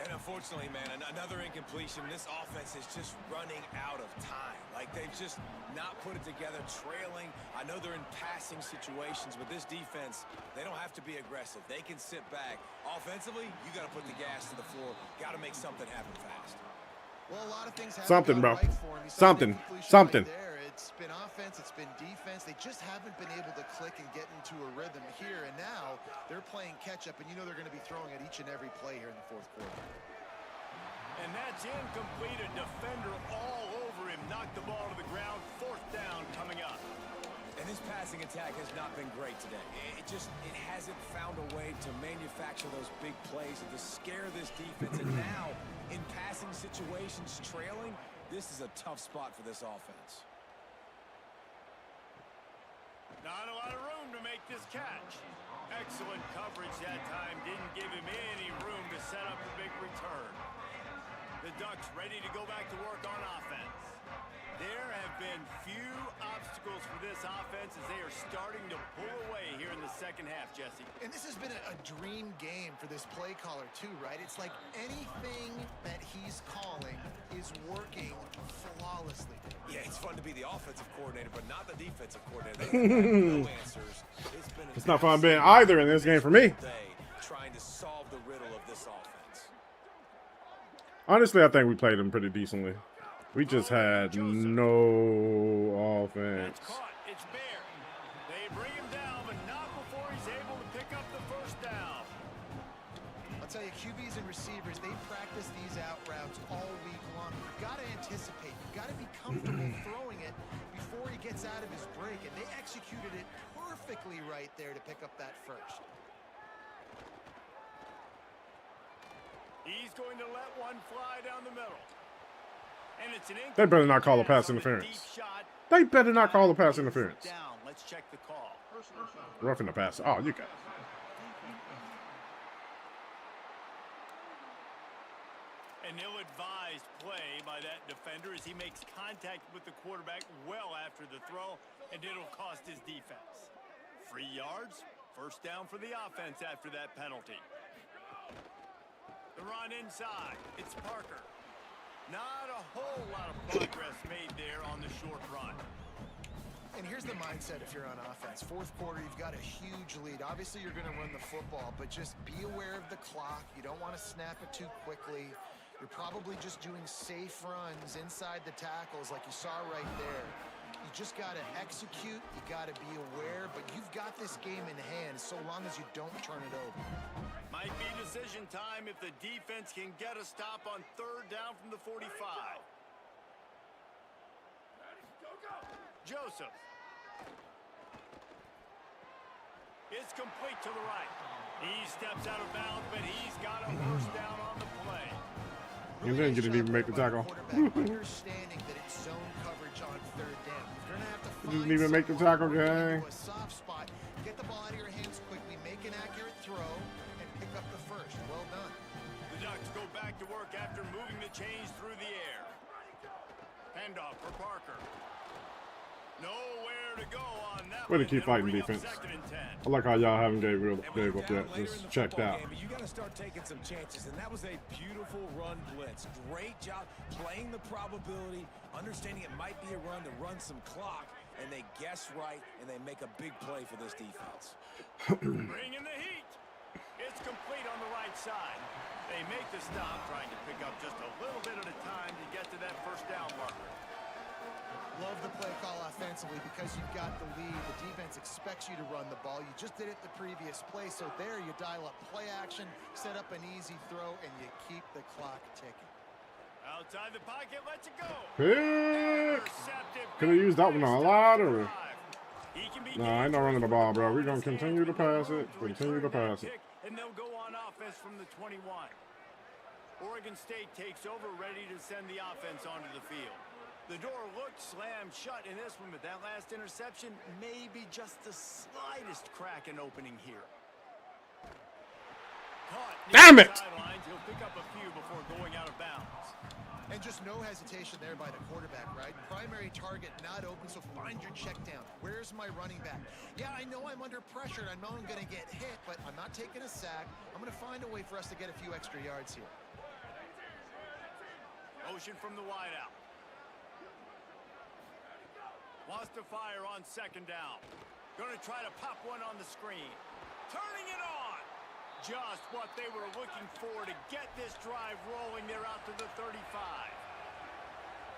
And unfortunately, man, another incompletion. This offense is just running out of time. Like, they've just not put it together, trailing. I know they're in passing situations, but this defense, they don't have to be aggressive. They can sit back. Offensively, you got to put the gas to the floor. Got to make something happen fast.
Well, a lot of things haven't
Something,
gone
bro.
right for him. He saw
Something.
an incompletion
Something.
right there. It's been offense, it's been defense. They just haven't been able to click and get into a rhythm here. And now they're playing catch up, and you know they're going to be throwing at each and every play here in the fourth quarter.
And that's incomplete. A defender all over him. Knocked the ball to the ground. Fourth down coming up.
And this passing attack has not been great today. It hasn't found a way to manufacture those big plays and to scare this defense. And now, in passing situations, trailing, this is a tough spot for this offense.
Not a lot of room to make this catch. Excellent coverage that time. Didn't give him any room to set up a big return. The Ducks ready to go back to work on offense. There have been few obstacles for this offense as they are starting to pull away here in the second half, Jesse.
And this has been a dream game for this play caller too, right? It's like anything that he's calling is working flawlessly.
Yeah, it's fun to be the offensive coordinator, but not the defensive coordinator. They have no answers.
It's not fun being either in this game for me.
Trying to solve the riddle of this offense.
Honestly, I think we played them pretty decently. We just had no offense.
That's caught. It's Bear. They bring him down, but not before he's able to pick up the first down.
I'll tell you, QBs and receivers, they practice these out routes all week long. You've got to anticipate. You've got to be comfortable throwing it before he gets out of his break. And they executed it perfectly right there to pick up that first.
He's going to let one fly down the middle. And it's an
They better not call a pass interference. They better not call a pass interference.
Down. Let's check the call.
Roughing the pass. Oh, you got it.
An ill-advised play by that defender as he makes contact with the quarterback well after the throw, and it'll cost his defense. 3 yards, first down for the offense after that penalty. The run inside. It's Parker. Not a whole lot of progress made there on the short run.
And here's the mindset if you're on offense. Fourth quarter, you've got a huge lead. Obviously, you're going to run the football, but just be aware of the clock. You don't want to snap it too quickly. You're probably just doing safe runs inside the tackles like you saw right there. You just got to execute. You got to be aware, but you've got this game in hand so long as you don't turn it over.
Might be decision time if the defense can get a stop on third down from the 45. Joseph. It's complete to the right. He steps out of bounds, but he's got a first down on the play.
You didn't get to even make the tackle.
Understanding that it's zone coverage on third down. You're gonna have to
You didn't even make the tackle, gang.
a soft spot. Get the ball out of your hands quickly, make an accurate throw, and pick up the first. Well done.
The Ducks go back to work after moving the chains through the air. Handoff for Parker. Nowhere to go on that.
Way to keep fighting defense. I like how y'all haven't gave up yet. Just checked out.
You got to start taking some chances, and that was a beautiful run blitz. Great job playing the probability, understanding it might be a run to run some clock, and they guess right, and they make a big play for this defense.
Bring in the heat. It's complete on the right side. They make the stop, trying to pick up just a little bit at a time to get to that first down marker.
Love the play call offensively because you've got the lead. The defense expects you to run the ball. You just did it the previous play, so there you dial up play action, set up an easy throw, and you keep the clock ticking.
Outside the pocket, lets it go.
Pick. Could have used that one a lot, or no, I ain't not running the ball, bro. We're gonna continue to pass it. Continue to pass it.
And they'll go on offense from the 21. Oregon State takes over, ready to send the offense onto the field. The door looked slammed shut in this one, but that last interception may be just the slightest crack in opening here. Caught
Damn it!
Sidelines. He'll pick up a few before going out of bounds.
And just no hesitation there by the quarterback, right? Primary target not open, so find your check down. Where's my running back? Yeah, I know I'm under pressure. I know I'm going to get hit, but I'm not taking a sack. I'm going to find a way for us to get a few extra yards here.
Motion from the wideout. Wants to fire on second down. Going to try to pop one on the screen. Turning it on. Just what they were looking for to get this drive rolling. They're out to the 35.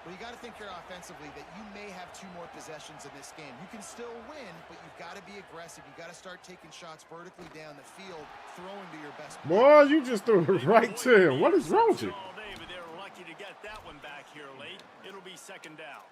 Well, you got to think here offensively that you may have 2 more possessions in this game. You can still win, but you've got to be aggressive. You got to start taking shots vertically down the field, throwing to your best player.
Boy, you just threw it right to him. What is wrong with you?
All day, but they were lucky to get that one back here late. It'll be second down.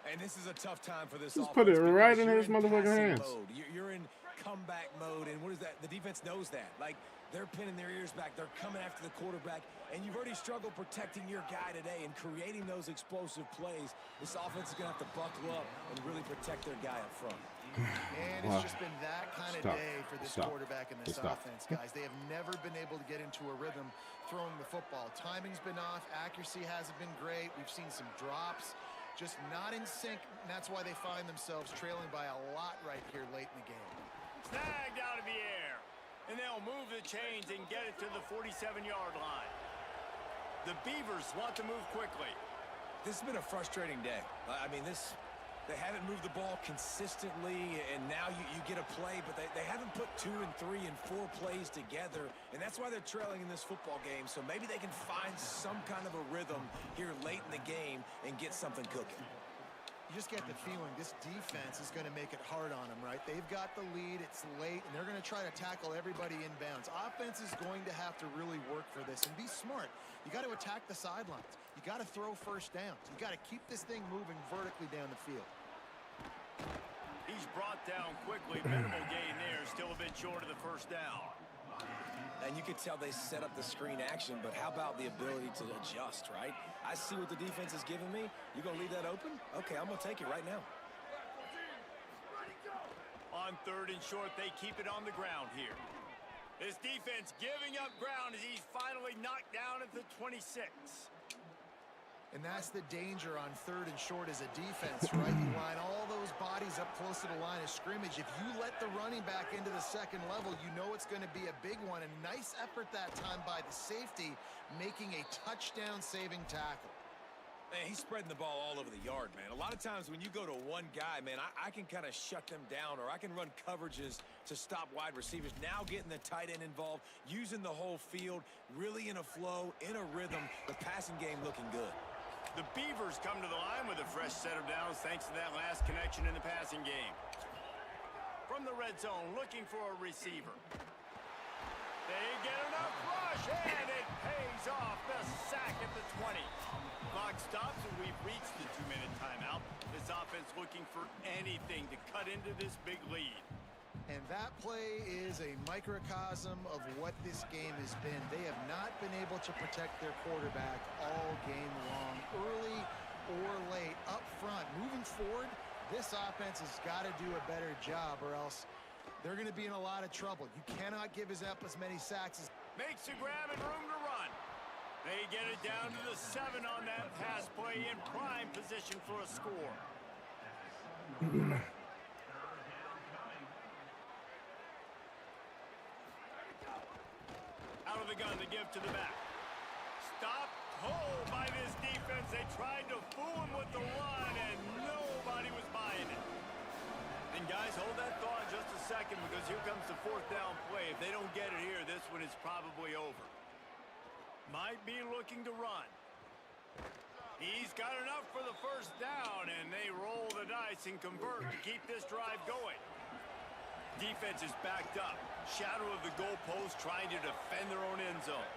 And this is a tough time for this
Just
offense
put it right in
because
his
you're
motherfucking
passing
hands.
mode. You're in comeback mode, and what is that? The defense knows that. Like, they're pinning their ears back. They're coming after the quarterback, and you've already struggled protecting your guy today and creating those explosive plays. This offense is going to have to buckle up and really protect their guy up front.
And it's just been that kind of day for this quarterback and this offense, guys. They have never been able to get into a rhythm throwing the football. Timing's been off. Accuracy hasn't been great. We've seen some drops. Just not in sync, and that's why they find themselves trailing by a lot right here late in the game.
Snagged out of the air. And they'll move the chains and get it to the 47-yard line. The Beavers want to move quickly.
This has been a frustrating day. I mean, they haven't moved the ball consistently, and now you get a play, but they haven't put 2 and 3 and 4 plays together, and that's why they're trailing in this football game. So maybe they can find some kind of a rhythm here late in the game and get something cooking.
You just get the feeling this defense is going to make it hard on them, right? They've got the lead, it's late, and they're going to try to tackle everybody inbounds. Offense is going to have to really work for this and be smart. You got to attack the sidelines. You got to throw first downs. You got to keep this thing moving vertically down the field.
He's brought down quickly. Minimal gain there. Still a bit short of the first down.
And you could tell they set up the screen action, but how about the ability to adjust, right? I see what the defense is giving me. You going to leave that open? Okay, I'm going to take it right now.
On third and short, they keep it on the ground here. This defense giving up ground as he's finally knocked down at the 26.
And that's the danger on third and short as a defense, right? You line all those bodies up close to the line of scrimmage. If you let the running back into the second level, you know it's going to be a big one. A nice effort that time by the safety, making a touchdown-saving tackle.
Man, he's spreading the ball all over the yard, man. A lot of times when you go to one guy, man, I can kind of shut them down, or I can run coverages to stop wide receivers. Now getting the tight end involved, using the whole field, really in a flow, in a rhythm, the passing game looking good.
The Beavers come to the line with a fresh set of downs thanks to that last connection in the passing game. From the red zone, looking for a receiver. They get enough rush, and it pays off. The sack at the 20. Clock stops, and we've reached the 2-minute timeout. This offense looking for anything to cut into this big lead.
And that play is a microcosm of what this game has been. They have not been able to protect their quarterback all game long, early or late, up front. Moving forward, this offense has got to do a better job, or else they're going to be in a lot of trouble. You cannot give up as many sacks as...
Makes a grab and room to run. They get it down to the 7 on that pass play, in prime position for a score. Out of the gun to give to the back. Stop cold by this defense. They tried to fool him with the run, and nobody was buying it. And guys, hold that thought just a second, because here comes the 4th down play. If they don't get it here, this one is probably over. Might be looking to run. He's got enough for the first down, and they roll the dice and convert to keep this drive going. Defense is backed up. Shadow of the goalpost, trying to defend their own end zone.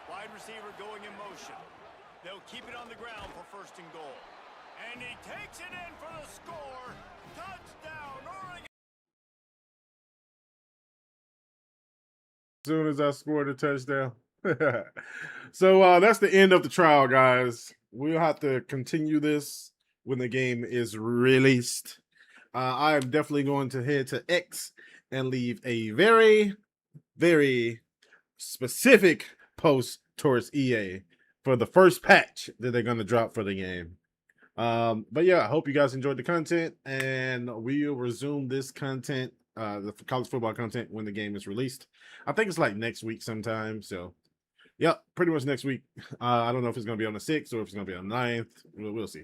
Wide receiver going in motion. They'll keep it on the ground for 1st and goal. And he takes it in for the score. Touchdown, Oregon!
As soon as I scored a touchdown. So that's the end of the trial, guys. We'll have to continue this when the game is released. I am definitely going to head to X and leave a very, very specific post towards EA for the first patch that they're going to drop for the game. But yeah, I hope you guys enjoyed the content, and we'll resume this content, the college football content, when the game is released. I think it's like next week sometime. So yeah, pretty much next week. I don't know if it's going to be on the 6th or if it's going to be on the 9th. We'll see.